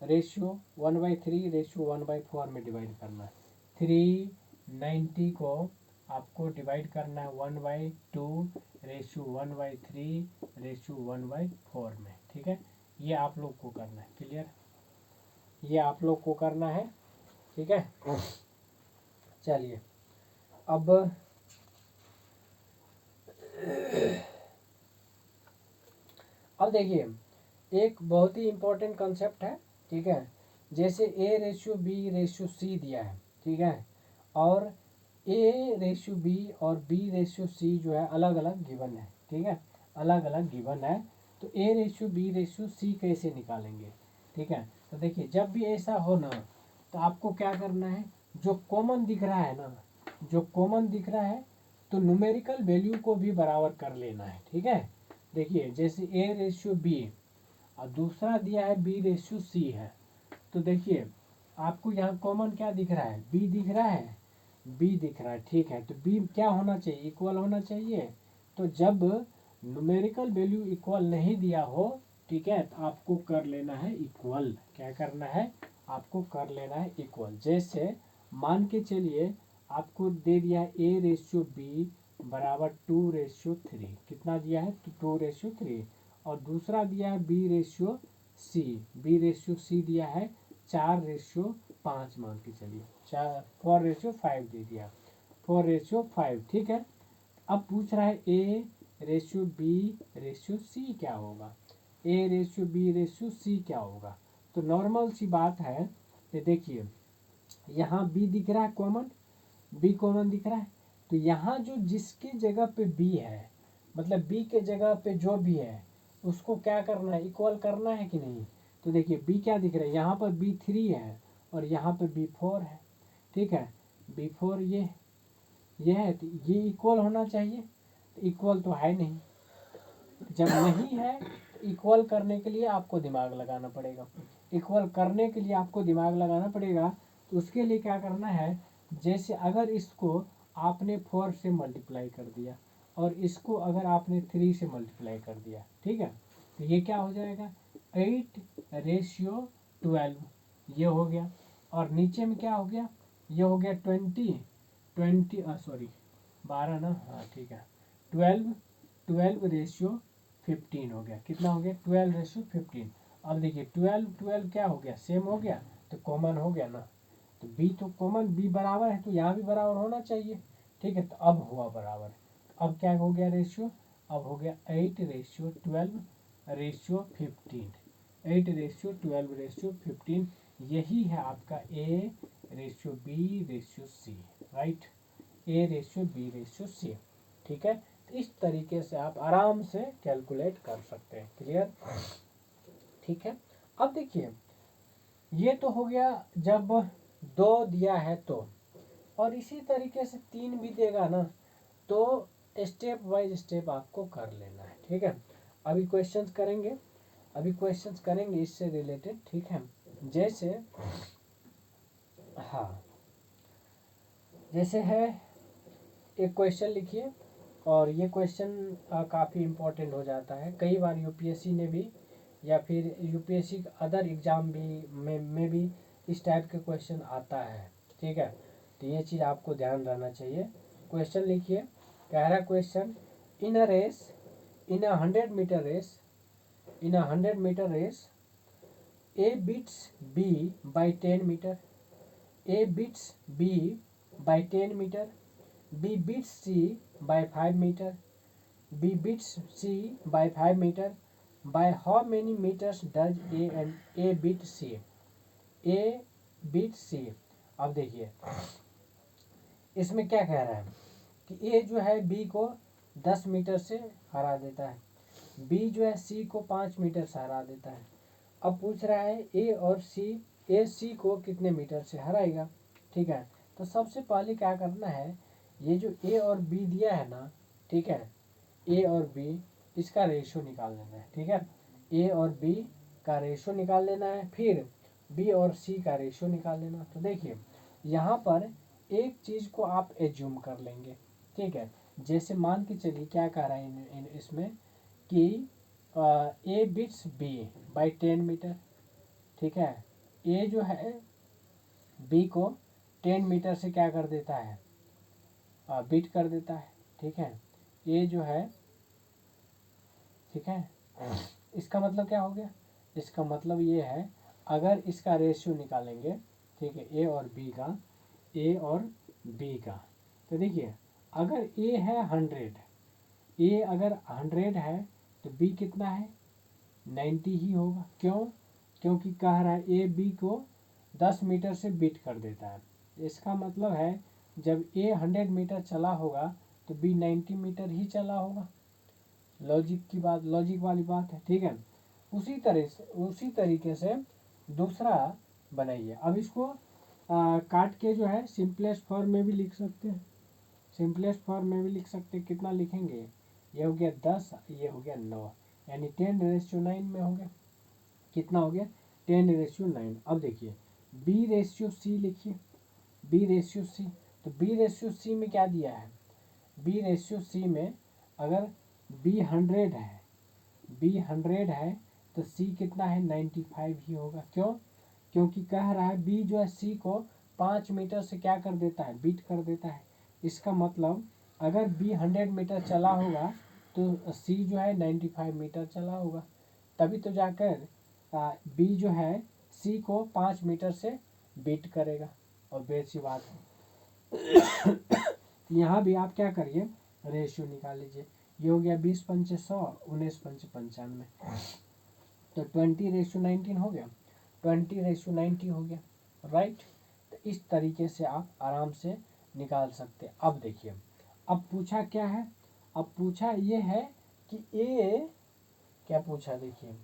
Speaker 1: रेशियो 1/3 रेशियो 1/4 में डिवाइड करना है। 390 को आपको डिवाइड करना है 1/2 रेशियो 1/3 रेशियो 1/4 में, ठीक है। ये आप लोग को करना है, क्लियर, ये आप लोग को करना है, ठीक है। चलिए अब देखिए एक बहुत ही इम्पोर्टेंट कंसेप्ट है, ठीक है। जैसे A ratio B ratio C दिया है, ठीक है, और ए रेशियो बी और बी रेशियो सी जो है अलग अलग गिवन है, ठीक है, अलग अलग गिवन है। तो A ratio B ratio C कैसे निकालेंगे, ठीक है। तो देखिए जब भी ऐसा हो ना तो आपको क्या करना है, जो कॉमन दिख रहा है ना, जो कॉमन दिख रहा है तो न्यूमेरिकल वैल्यू को भी बराबर कर लेना है, ठीक है। देखिए जैसे ए रेशियो बी और दूसरा दिया है बी रेशियो सी है, तो देखिए आपको यहाँ कॉमन क्या दिख रहा है बी दिख रहा है, बी दिख रहा है, ठीक है। तो बी क्या होना चाहिए इक्वल होना चाहिए। तो जब न्यूमेरिकल वैल्यू इक्वल नहीं दिया हो, ठीक है, तो आपको कर लेना है इक्वल, क्या करना है आपको कर लेना है इक्वल। जैसे मान के चलिए आपको दे दिया है ए रेशियो बी बराबर 2:3, कितना दिया है तो 2:3, और दूसरा दिया है बी रेशियो सी दिया है 4:5 मान के चलिए, 4:5 दे दिया, 4:5, ठीक है। अब पूछ रहा है A ratio B ratio C क्या होगा, A ratio B ratio C क्या होगा। तो नॉर्मल सी बात है कि देखिए यहाँ बी दिख रहा है कॉमन, बी कॉमन दिख रहा है, तो यहाँ जो जिसकी जगह पे बी है, मतलब बी के जगह पे जो भी है उसको क्या करना है इक्वल करना है कि नहीं। तो देखिए बी क्या दिख रहा है, यहाँ पर B3 है और यहाँ पे B4 है, ठीक है, B4 ये है, तो ये इक्वल होना चाहिए, तो इक्वल तो है नहीं। जब नहीं है तो इक्वल करने के लिए आपको दिमाग लगाना पड़ेगा, इक्वल करने के लिए आपको दिमाग लगाना पड़ेगा। तो उसके लिए क्या करना है, जैसे अगर इसको आपने 4 से मल्टीप्लाई कर दिया और इसको अगर आपने 3 से मल्टीप्लाई कर दिया, ठीक है, तो ये क्या हो जाएगा 8:12 ये हो गया। और नीचे में क्या हो गया, ये हो गया 20 सॉरी 12 ना, हाँ ठीक है 12:15 हो गया। कितना हो गया 12:15। अब देखिए 12 क्या हो गया, सेम हो गया तो कॉमन हो गया ना, तो बी तो कॉमन, बी बराबर है तो यहाँ भी बराबर होना चाहिए, ठीक है। तो अब हुआ बराबर, अब क्या हो गया रेशियो, अब हो गया 8:12:15, 8:12:15। यही है आपका A:B:C, राइट, A:B:C, ठीक है। तो इस तरीके से आप आराम से कैलकुलेट कर सकते हैं, क्लियर, ठीक है। अब देखिए ये तो हो गया जब 2 दिया है तो, और इसी तरीके से 3 भी देगा ना तो स्टेप बाय स्टेप आपको कर लेना है, ठीक है। अभी क्वेश्चंस करेंगे, इससे रिलेटेड, ठीक है। जैसे हाँ, जैसे है एक क्वेश्चन लिखिए, और ये क्वेश्चन काफ़ी इम्पोर्टेंट हो जाता है, कई बार यूपीएससी ने भी या फिर यूपीएससी अदर एग्ज़ाम भी में भी इस टाइप के क्वेश्चन आता है, ठीक है। तो ये चीज़ आपको ध्यान रहना चाहिए। क्वेश्चन लिखिए, कह रहा question, in a 100 metre race A beats B by 10 meter, A beats B by 10 meter, B beats C by 5 meter, B beats C by 5 meter. By how many meters does A beat C? A beat C. अब देखिए इसमें क्या कह रहा है कि A जो है B को 10 मीटर से हरा देता है, B जो है C को 5 मीटर से हरा देता है। अब पूछ रहा है A और C को कितने मीटर से हराएगा, ठीक है। तो सबसे पहले क्या करना है, ये जो A और B दिया है ना, ठीक है, A और B इसका रेशो निकाल लेना है, ठीक है। A और B का रेशो निकाल लेना है, फिर B और C का रेशो निकाल लेना। तो देखिए यहाँ पर एक चीज़ को आप एज्यूम कर लेंगे, ठीक है। जैसे मान के चलिए क्या कह रहा है इसमें कि A beats B by 10 metre, ठीक है। A जो है B को 10 मीटर से क्या कर देता है, बीट कर देता है, ठीक है। A जो है, ठीक है, इसका मतलब क्या हो गया, इसका मतलब ये है अगर इसका रेशियो निकालेंगे, ठीक है, A और B का, तो देखिए अगर A है 100, A अगर 100 है तो B कितना है 90 ही होगा। क्यों, क्योंकि कह रहा है A B को 10 मीटर से बीट कर देता है, इसका मतलब है जब A 100 मीटर चला होगा तो B 90 मीटर ही चला होगा। लॉजिक वाली बात है, ठीक है। उसी तरीके से दूसरा बनाइए। अब इसको काट के जो है सिंपलेस्ट फॉर्म में भी लिख सकते हैं, कितना लिखेंगे, ये हो गया 10, ये हो गया 9, यानी 10:9 में हो गया, कितना हो गया 10:9। अब देखिए B:C लिखिए, B:C, तो B:C में क्या दिया है, B:C में अगर B 100 है तो C कितना है 95 ही होगा। क्यों, क्योंकि कह रहा है B जो है C को 5 मीटर से क्या कर देता है, बीट कर देता है। इसका मतलब अगर B 100 मीटर चला होगा तो C जो है 95 मीटर चला होगा, तभी तो जाकर B जो है C को 5 मीटर से बीट करेगा। और बेसी बात है यहाँ भी आप क्या करिए, रेशियो निकाल लीजिए। ये हो गया 20 पंचे 100, 19 पंचे 95, तो 20:19 हो गया, 20:90 हो गया, राइट। तो इस तरीके से आप आराम से निकाल सकते हैं। अब देखिए अब पूछा क्या है, अब पूछा ये है कि A क्या पूछा, देखिए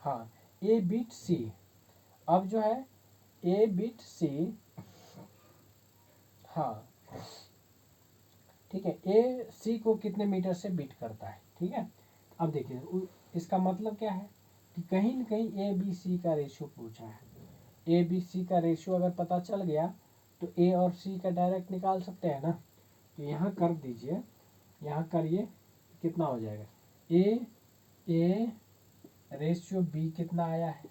Speaker 1: हाँ A बीट C। अब जो है A बीट C, हाँ ठीक है, A C को कितने मीटर से बीट करता है, ठीक है। अब देखिए इसका मतलब क्या है कि कहीं न कहीं A B C का रेशियो पूछा है, ए बी सी का रेशियो अगर पता चल गया तो ए और सी का डायरेक्ट निकाल सकते हैं ना। तो यहाँ कर दीजिए, यहाँ करिए, कितना हो जाएगा, ए रेशियो बी कितना आया है,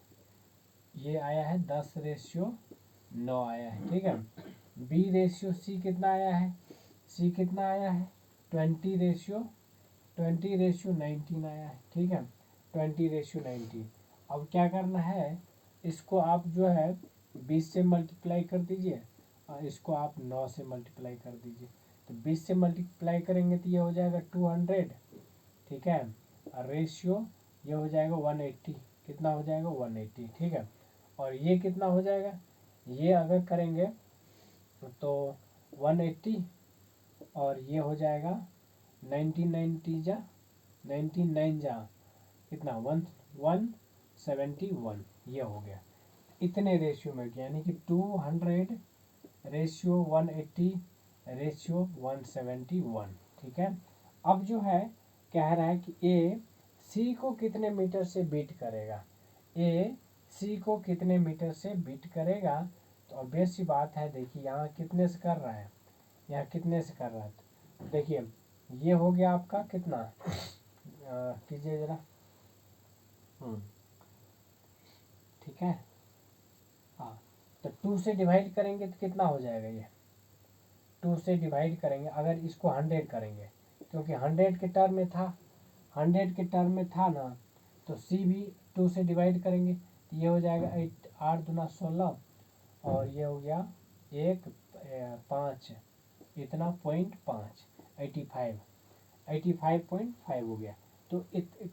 Speaker 1: ये आया है 10:9 आया है, ठीक है। बी रेशियो सी कितना आया है, सी कितना आया है 20:19 आया है, ठीक है, 20:19। अब क्या करना है, इसको आप जो है 20 से मल्टीप्लाई कर दीजिए और इसको आप 9 से मल्टीप्लाई कर दीजिए। तो 20 से मल्टीप्लाई करेंगे तो ये हो जाएगा 200, ठीक है, और रेशियो ये हो जाएगा 180, कितना हो जाएगा 180, ठीक है। और ये कितना हो जाएगा, ये अगर करेंगे तो 180 और ये हो जाएगा 99 जा कितना 171, ये हो गया। इतने रेशियो में यानी कि 200 रेशियो 180 रेशियो 171, ठीक है। अब जो है कह रहा है कि ए सी को कितने मीटर से बीट करेगा, ए सी को कितने मीटर से बीट करेगा। तो ऑब्वियस सी बात है, देखिए यहाँ कितने से कर रहा है, यहाँ कितने से कर रहा है, तो देखिए ये हो गया आपका कितना, कीजिए जरा, ठीक है, हाँ। तो 2 से डिवाइड करेंगे तो कितना हो जाएगा, ये 2 से डिवाइड करेंगे अगर इसको 100 करेंगे, क्योंकि 100 के टर्म में था, 100 के टर्म में था ना, तो सी भी 2 से डिवाइड करेंगे तो ये हो जाएगा 8 दूना 16 और ये हो गया 5 इतना 0.5 85.5 हो गया। तो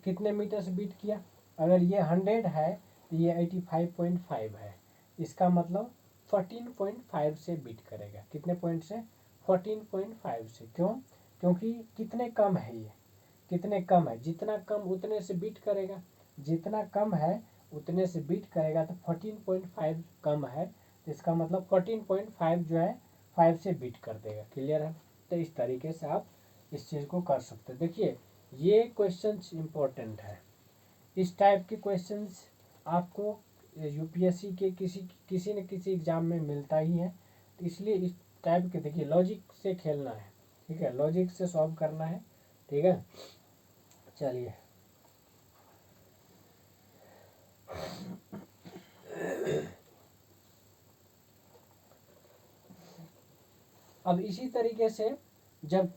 Speaker 1: कितने मीटर से बीट किया, अगर ये 100 है तो ये 85.5 है, इसका मतलब 14.5 से बीट करेगा, कितने पॉइंट से 14.5 से। क्यों, क्योंकि कितने कम है, ये कितने कम है, जितना कम उतने से बीट करेगा, जितना कम है उतने से बीट करेगा। तो 14.5 कम है तो इसका मतलब 14.5 जो है 5 से बीट कर देगा, क्लियर है। तो इस तरीके से आप इस चीज़ को कर सकते हैं। देखिए ये क्वेश्चंस इम्पोर्टेंट है, इस टाइप के क्वेश्चंस आपको यूपीएससी के किसी न किसी एग्जाम में मिलता ही है। तो इसलिए इस टाइप के देखिए लॉजिक से खेलना है, ठीक है, लॉजिक से सॉल्व करना है, ठीक है। चलिए अब इसी तरीके से जब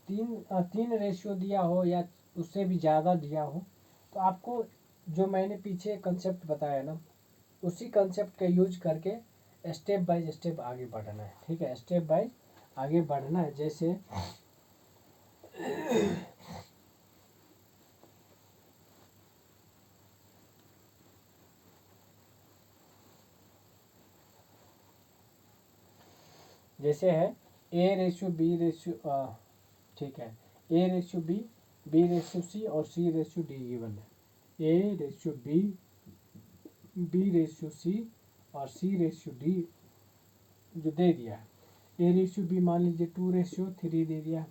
Speaker 1: तीन रेशियो दिया हो या उससे भी ज़्यादा दिया हो तो आपको जो मैंने पीछे कंसेप्ट बताया ना, उसी कंसेप्ट का यूज करके स्टेप बाय स्टेप आगे बढ़ना है, ठीक है, स्टेप बाय आगे बढ़ना है। जैसे है ए रेशियो बी रेशियो, ठीक है, A ratio B ratio C और सी रेशियो डी गिवन है। A ratio B ratio C और सी रेशियो डी जो दे दिया है, ए रेशियो बी मान लीजिए 2:3 दे दिया है,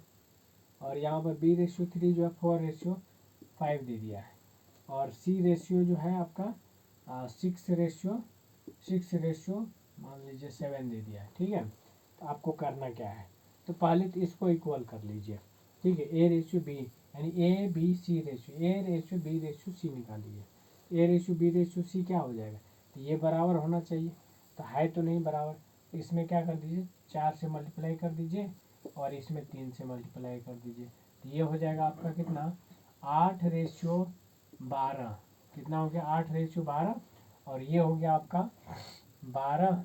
Speaker 1: और यहाँ पर बी रेशियो 3 जो है 4:5 दे दिया है, और सी रेशियो जो है आपका 6:6 मान लीजिए 7 दे दिया है, ठीक है। तो आपको करना क्या है, तो पहले तो इसको इक्वल कर लीजिए, ठीक है, ए रेशियो बी यानी A B C ratio, A ratio B ratio C निकालिए, A ratio B ratio C क्या हो जाएगा, तो ये बराबर होना चाहिए, तो है तो नहीं बराबर, इसमें क्या कर दीजिए 4 से मल्टीप्लाई कर दीजिए और इसमें 3 से मल्टीप्लाई कर दीजिए, तो ये हो जाएगा आपका कितना 8:12, कितना हो गया 8:12, और ये हो गया आपका 12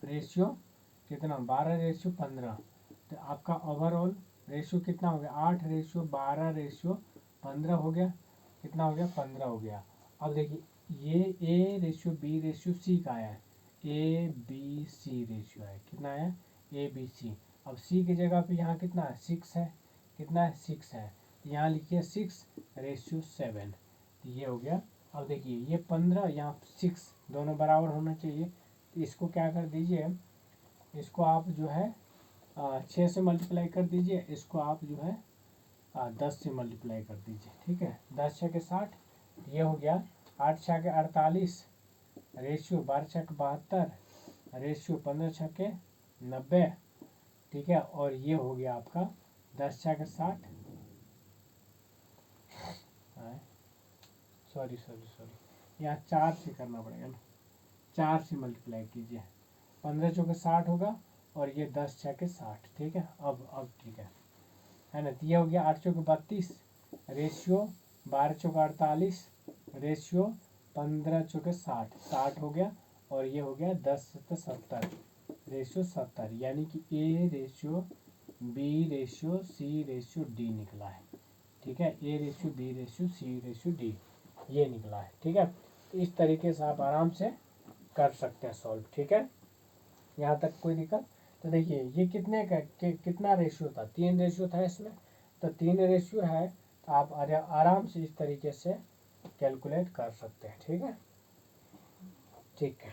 Speaker 1: रेशियो कितना 12:15। तो आपका ओवरऑल रेशियो कितना हो गया 8:12:15 हो गया, कितना हो गया 15 हो गया। अब देखिए ये A ratio B ratio C का आया है, ए बी सी रेशियो है, कितना आया ए बी सी। अब सी की जगह पे यहाँ कितना है 6 है, कितना है 6 है, यहाँ लिखिए 6:7, तो ये हो गया। अब देखिए ये 15 यहाँ 6 दोनों बराबर होना चाहिए, तो इसको क्या कर दीजिए, इसको आप जो है 6 से मल्टीप्लाई कर दीजिए, इसको आप जो है 10 से मल्टीप्लाई कर दीजिए, ठीक है, 10 6 के 60, ये हो गया 8 6 के 48 रेशियो 12×6 = 72, रेशियो 15×6 = 90, ठीक है। और ये हो गया आपका 10×6 = 60, सॉरी यहाँ 4 से करना पड़ेगा ना, 4 से मल्टीप्लाई कीजिए, 15×4 = 60 होगा और ये 10×6 = 60, ठीक है। अब ठीक है ना। तो ये हो गया 8×4 = 32, रेशियो 12×4 = 48, रेशियो 15×4 = 60, 60 हो गया। और ये हो गया 10×7 = 70, रेशियो 70, यानी कि A ratio B ratio C ratio D निकला है, ठीक है। A ratio B ratio C ratio D ये निकला है, ठीक है। तो इस तरीके से आप आराम से कर सकते हैं सॉल्व, ठीक है। यहाँ तक कोई दिक्कत? तो देखिए ये कितने का कितना रेशियो था, 3 रेशियो था इसमें, तो 3 रेशियो है, तो आप आराम से इस तरीके से कैलकुलेट कर सकते हैं, ठीक है। ठीक है,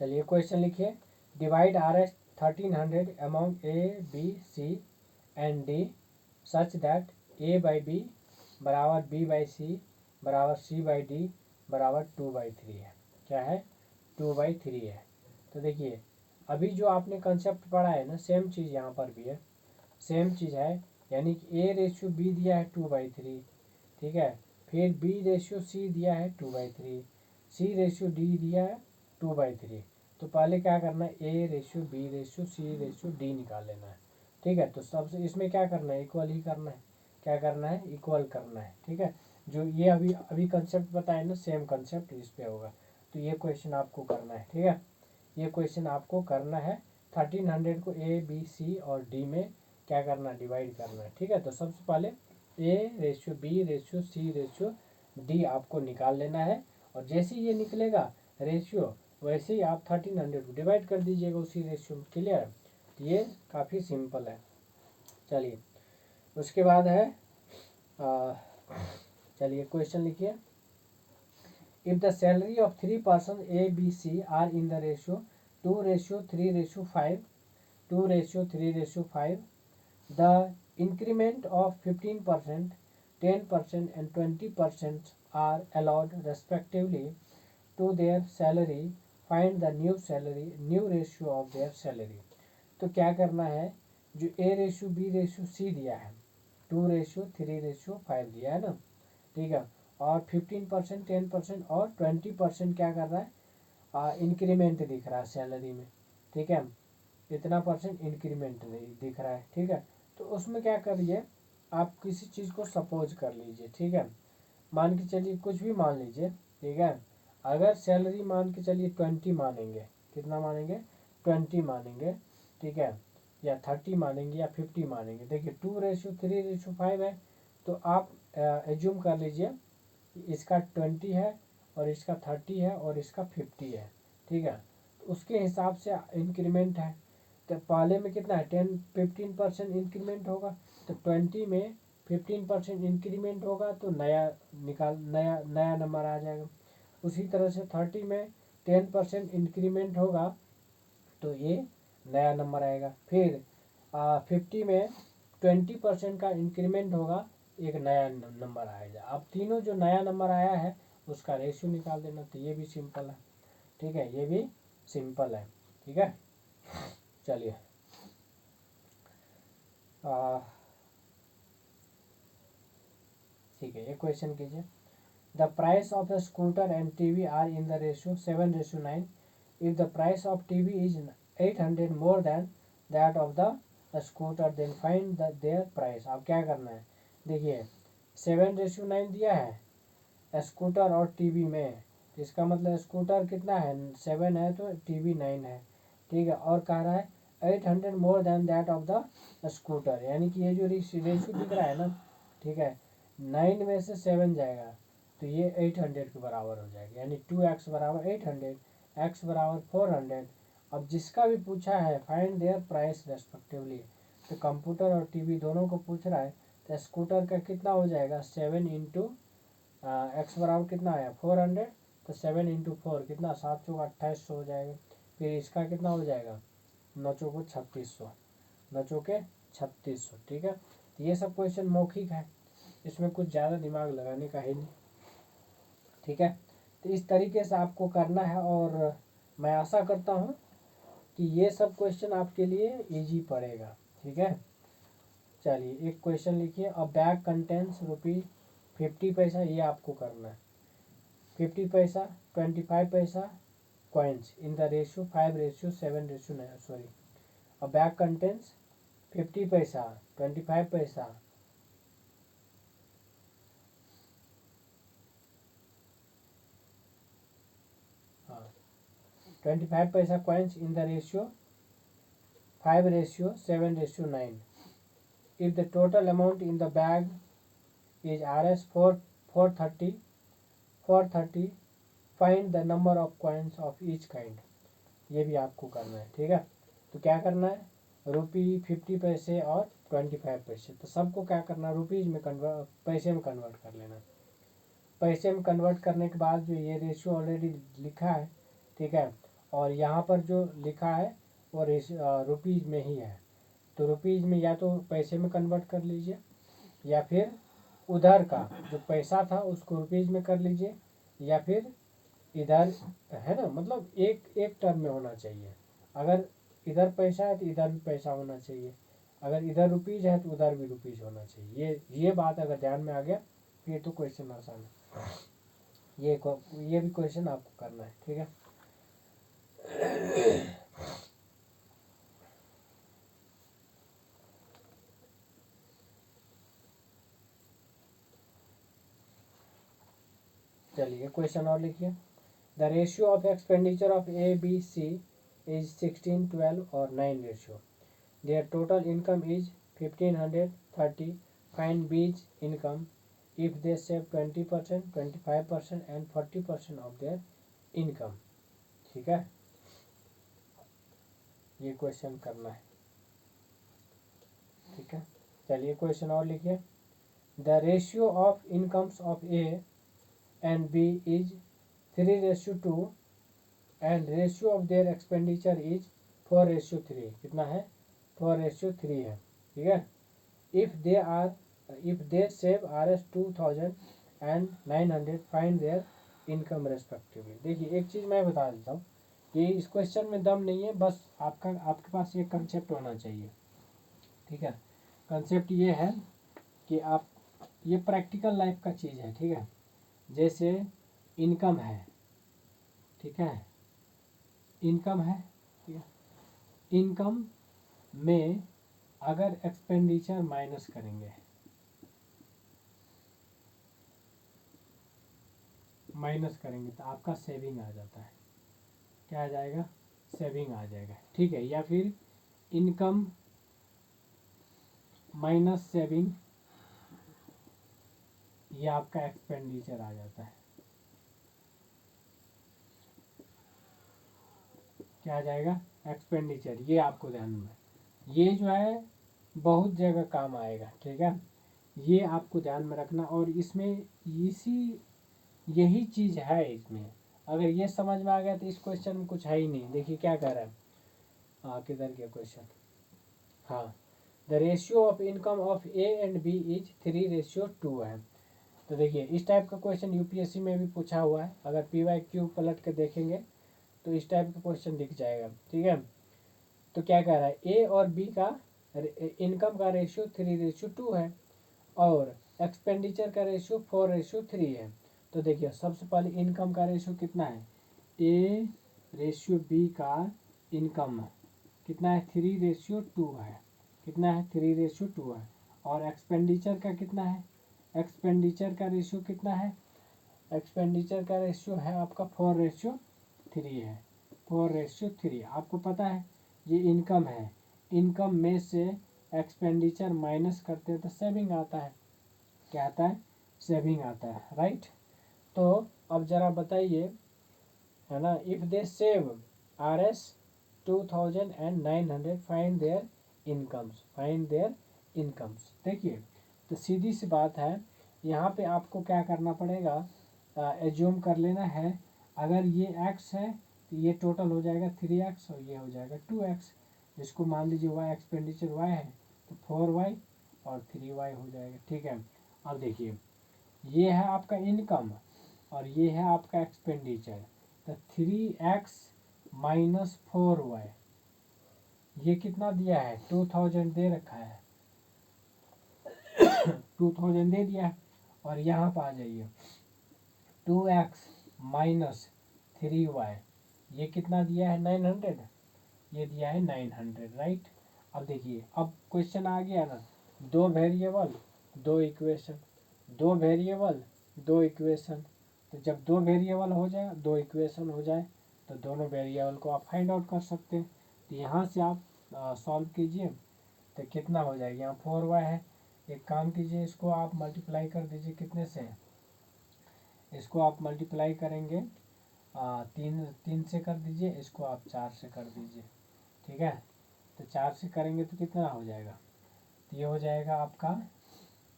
Speaker 1: चलिए क्वेश्चन लिखिए। Divide RS 1300 among A B C and D such that A by B बराबर B by C बराबर C by D बराबर 2/3 है। क्या है? 2/3 है। तो देखिए अभी जो आपने कंसेप्ट पढ़ा है ना, सेम चीज़ यहाँ पर भी है, सेम चीज़ है। यानी कि A रेशियो B दिया है 2/3, ठीक है। फिर B रेशियो C दिया है 2/3, C रेशियो D दिया है 2/3। तो पहले क्या करना है, A ratio B ratio C ratio D निकाल लेना है, ठीक है। तो सबसे इसमें क्या करना है, इक्वल ही करना है। क्या करना है? इक्वल करना है, ठीक है। जो ये अभी कंसेप्ट बताए ना, सेम कंसेप्ट इस पे होगा। तो ये क्वेश्चन आपको करना है, ठीक है। ये क्वेश्चन आपको करना है। 1300 को A B C और D में क्या करना है, डिवाइड करना है, ठीक है। तो सबसे पहले A ratio B ratio C ratio D आपको निकाल लेना है। और जैसे ये निकलेगा रेशियो, वैसे ही आप 1300 को डिवाइड कर दीजिएगा उसी रेशियो में। क्लियर? ये काफ़ी सिंपल है। चलिए उसके बाद है, चलिए क्वेश्चन लिखिए। If the salary of 3 person A B C are in the ratio 2:3:5, 2:3:5, the increment of 15%, 10% and 20% are allowed respectively to their salary. Find the new ratio of their salary. तो क्या करना है, जो A ratio B ratio C दिया है, 2:3:5 दिया है ना, ठीक है। और 15%, 10% और 20% क्या कर रहा है, इंक्रीमेंट दिख रहा है सैलरी में, ठीक है। इतना परसेंट इंक्रीमेंट दिख रहा है, ठीक है। तो उसमें क्या करिए, आप किसी चीज़ को सपोज कर लीजिए, ठीक है। मान के चलिए कुछ भी मान लीजिए, ठीक है। अगर सैलरी मान के चलिए 20 मानेंगे, कितना मानेंगे, 20 मानेंगे, ठीक है। या 30 मानेंगे या 50 मानेंगे। देखिए 2:3:5 है, तो आप एज्यूम कर लीजिए इसका 20 है और इसका 30 है और इसका 50 है, ठीक है। तो उसके हिसाब से इंक्रीमेंट है। तो पहले में कितना है, 15% इंक्रीमेंट होगा, तो 20 में 15% इंक्रीमेंट होगा तो नया नया नंबर आ जाएगा। उसी तरह से 30 में 10% इंक्रीमेंट होगा तो ये नया नंबर आएगा। फिर 50 में 20% का इंक्रीमेंट होगा, एक नया नंबर आएगा। अब तीनों जो नया नंबर आया है उसका रेशियो निकाल देना। तो ये भी सिंपल है, ठीक है, ये भी सिंपल है, ठीक है। चलिए ठीक है, ये क्वेश्चन कीजिए। The price of the scooter and TV are in the ratio 7:9। If the price of TV is 800 more than that of the scooter, then find their price. अब क्या करना है, देखिए 7:9 दिया है स्कूटर और टीवी में, इसका मतलब स्कूटर कितना है, 7 है तो टीवी 9 है, ठीक है। और कह रहा है 800 more than that of the scooter, यानी कि ये जो रेशियो दिख रहा है ना, ठीक है, 9 में से 7 जाएगा तो ये 800 के बराबर हो जाएगा। यानी 2x बराबर 800, x बराबर 400। अब जिसका भी पूछा है फाइंड देयर प्राइस रेस्पेक्टिवली, तो कंप्यूटर और टीवी दोनों को पूछ रहा है। तो स्कूटर का कितना हो जाएगा, 7 इंटू एक्स बराबर कितना आया 400, तो 7 इंटू 4 कितना, 7×4 = 2800 हो जाएगा। फिर इसका कितना हो जाएगा, 9×4 = 3600, 9×4 = 3600, ठीक है। तो ये सब क्वेश्चन मौखिक है, इसमें कुछ ज़्यादा दिमाग लगाने का है नहीं, ठीक है। तो इस तरीके से आपको करना है और मैं आशा करता हूँ कि ये सब क्वेश्चन आपके लिए इजी पड़ेगा, ठीक है। चलिए एक क्वेश्चन लिखिए, अ बैग कंटेंस ₹50 पैसा, ये आपको करना है। 50 पैसा, 25 पैसा coins in the ratio 5:7:9, sorry, a bag contains 50 paisa, 25 paisa, हाँ 25 paisa coins in the ratio 5:7:9. If the total amount in the bag is Rs 430, find the number of coins of each kind. ये भी आपको करना है, ठीक है। तो क्या करना है, ₹50 पैसे और 25 पैसे, तो सबको क्या करना है, रुपीज़ में कन्वर्ट, पैसे में कन्वर्ट कर लेना। पैसे में कन्वर्ट करने के बाद जो ये रेशियो ऑलरेडी लिखा है, ठीक है, और यहाँ पर जो लिखा है वो रुपीज़ में ही है, तो रुपीज़ में या तो पैसे में कन्वर्ट कर लीजिए या फिर उधर का जो पैसा था उसको रुपीज़ में कर लीजिए, या फिर इधर है ना, मतलब एक एक टर्म में होना चाहिए। अगर इधर पैसा है तो इधर भी पैसा होना चाहिए, अगर इधर रुपीज़ है तो उधर भी रुपीज़ होना चाहिए। ये बात अगर ध्यान में आ गया फिर तो क्वेश्चन आसान है। ये भी क्वेश्चन आपको करना है, ठीक है। चलिए क्वेश्चन और लिखिए, the ratio of expenditure of A B C is 16, 12 और 9 ratio, their total income is 1530, find B's income if they save 20%, 25% and 40% of their income, ठीक है। ये क्वेश्चन करना है, ठीक है। चलिए क्वेश्चन और लिखिए, the ratio of incomes of A and B is 3:2 and ratio of their expenditure is 4:3, कितना है, 4:3 है, ठीक है। if they save Rs 2000 and 900, find their income respectively। देखिए एक चीज़ मैं बता देता हूँ, ये इस क्वेश्चन में दम नहीं है, बस आपके पास ये कंसेप्ट होना चाहिए, ठीक है। कंसेप्ट ये है कि आप, ये प्रैक्टिकल लाइफ का चीज़ है, ठीक है। जैसे इनकम है, ठीक है, इनकम है, ठीक है। इनकम में अगर एक्सपेंडिचर माइनस करेंगे, तो आपका सेविंग आ जाता है, क्या आ जाएगा, सेविंग आ जाएगा, ठीक है। या फिर इनकम माइनस सेविंग, ये आपका एक्सपेंडिचर आ जाता है, क्या आ जाएगा, एक्सपेंडिचर। ये आपको ध्यान में, ये जो है बहुत जगह काम आएगा, ठीक है, ये आपको ध्यान में रखना। और इसमें यही चीज़ है इसमें, अगर ये समझ में आ गया तो इस क्वेश्चन में कुछ है ही नहीं। देखिए क्या कह रहा है, किधर गया क्वेश्चन, हाँ, the ratio of income of A and B is 3:2 है। तो देखिए इस टाइप का क्वेश्चन यूपीएससी में भी पूछा हुआ है, अगर PYQ पलट के देखेंगे तो इस टाइप का क्वेश्चन दिख जाएगा, ठीक है। तो क्या कह रहा है, ए और बी का इनकम का रेशियो 3:2 है और एक्सपेंडिचर का रेशियो 4:3 है। तो देखिए सबसे पहले इनकम का रेशियो कितना है, ए रेशियो बी का इनकम कितना है, 3:2 है, कितना है, 3:2 है। और एक्सपेंडिचर का कितना है, एक्सपेंडिचर का रेशियो कितना है, एक्सपेंडिचर का रेशियो है आपका 4:3 है, 4:3। आपको पता है ये इनकम है, इनकम में से एक्सपेंडिचर माइनस करते हैं तो सेविंग आता है, क्या आता है, सेविंग आता है, राइट। तो अब जरा बताइए, है ना, if they save Rs 2000 and 900, find their incomes, find their incomes. देखिए तो सीधी सी बात है, यहाँ पे आपको क्या करना पड़ेगा, एज्यूम कर लेना है, अगर ये x है तो ये टोटल हो जाएगा 3x और ये हो जाएगा 2x, जिसको मान लीजिए y एक्सपेंडिचर y है तो 4y और 3y हो जाएगा। ठीक है, अब देखिए ये है आपका इनकम और ये है आपका एक्सपेंडिचर। तो 3x माइनस 4y ये कितना दिया है, 2000 दे रखा है 2000 दे दिया है। और यहाँ पर आ जाइए 2x माइनस 3y ये कितना दिया है 900, ये दिया है 900, राइट। अब देखिए अब क्वेश्चन आ गया ना, दो वेरिएबल दो इक्वेशन, दो वेरिएबल दो इक्वेशन। तो जब दो वेरिएबल हो जाए, दो इक्वेशन हो जाए, तो दोनों वेरिएबल को आप फाइंड आउट कर सकते हैं। तो यहाँ से आप सॉल्व कीजिए तो कितना हो जाएगा, यहाँ 4y है। एक काम कीजिए, इसको आप मल्टीप्लाई कर दीजिए कितने से, इसको आप मल्टीप्लाई करेंगे तीन से कर दीजिए, इसको आप 4 से कर दीजिए। ठीक है, तो 4 से करेंगे तो कितना हो जाएगा, तो ये हो जाएगा आपका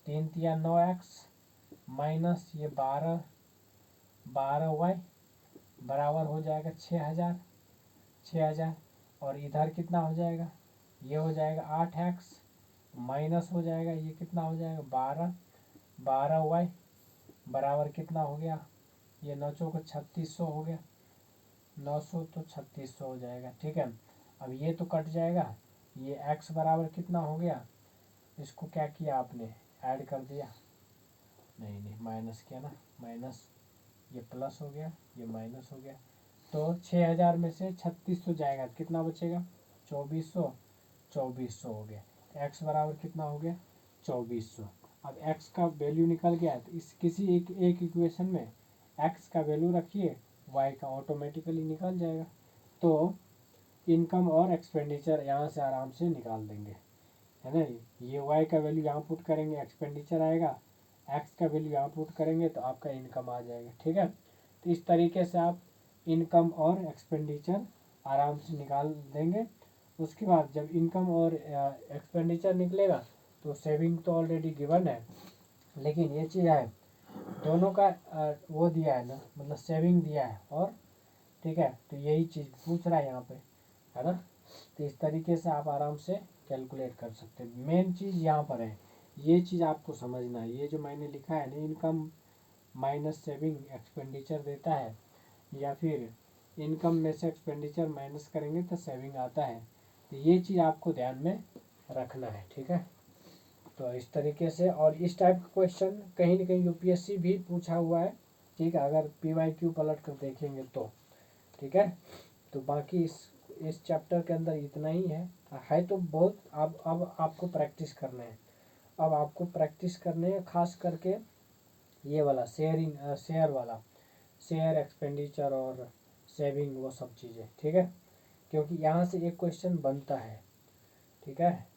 Speaker 1: 3 तिया 9x माइनस ये 12y बराबर हो जाएगा 6000। और इधर कितना हो जाएगा, ये हो जाएगा 8x माइनस हो जाएगा ये कितना हो जाएगा 12y बराबर कितना हो गया, ये 9 चौको 3600 हो गया, 900 तो 3600 हो जाएगा। ठीक है, अब ये तो कट जाएगा, ये x बराबर कितना हो गया, इसको क्या किया आपने ऐड कर दिया, नहीं माइनस किया ना, माइनस ये प्लस हो गया ये माइनस हो गया। तो 6000 में से 3600 जाएगा, कितना बचेगा 2400 हो गया। x बराबर कितना हो गया 2400। अब x का वैल्यू निकल गया, तो इस किसी एक इक्वेशन में x का वैल्यू रखिए, y का ऑटोमेटिकली निकल जाएगा। तो इनकम और एक्सपेंडिचर यहाँ से आराम से निकाल देंगे, है ना। ये y का वैल्यू यहाँ पुट करेंगे, एक्सपेंडिचर आएगा, x का वैल्यू यहाँ पुट करेंगे तो आपका इनकम आ जाएगा। ठीक है, तो इस तरीके से आप इनकम और एक्सपेंडिचर आराम से निकाल देंगे। उसके बाद जब इनकम और एक्सपेंडिचर निकलेगा तो सेविंग तो ऑलरेडी गिवन है, लेकिन ये चीज़ है दोनों का वो दिया है ना, मतलब सेविंग दिया है और ठीक है, तो यही चीज़ पूछ रहा है यहाँ पे, है ना। तो इस तरीके से आप आराम से कैलकुलेट कर सकते हैं। मेन चीज़ यहाँ पर है, ये चीज़ आपको समझना है, ये जो मैंने लिखा है ना, इनकम माइनस सेविंग एक्सपेंडिचर देता है, या फिर इनकम में से एक्सपेंडिचर माइनस करेंगे तो सेविंग आता है। तो ये चीज़ आपको ध्यान में रखना है। ठीक है, तो इस तरीके से, और इस टाइप का क्वेश्चन कहीं ना कहीं यूपीएससी भी पूछा हुआ है। ठीक है, अगर पीवाईक्यू पलट कर देखेंगे तो। ठीक है, तो बाकी इस चैप्टर के अंदर इतना ही है तो बहुत। अब आपको प्रैक्टिस करना है, अब आपको प्रैक्टिस करने है, खास करके ये वाला शेयर वाला, शेयर एक्सपेंडिचर और सेविंग, वो सब चीज़ें। ठीक है, क्योंकि यहाँ से एक क्वेश्चन बनता है। ठीक है,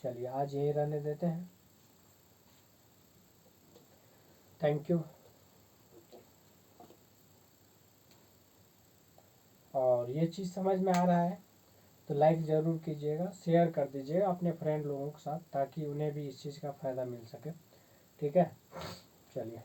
Speaker 1: चलिए आज यही रहने देते हैं। Thank you. और ये चीज़ समझ में आ रहा है तो लाइक ज़रूर कीजिएगा, शेयर कर दीजिएगा अपने फ्रेंड लोगों के साथ, ताकि उन्हें भी इस चीज़ का फ़ायदा मिल सके। ठीक है, चलिए।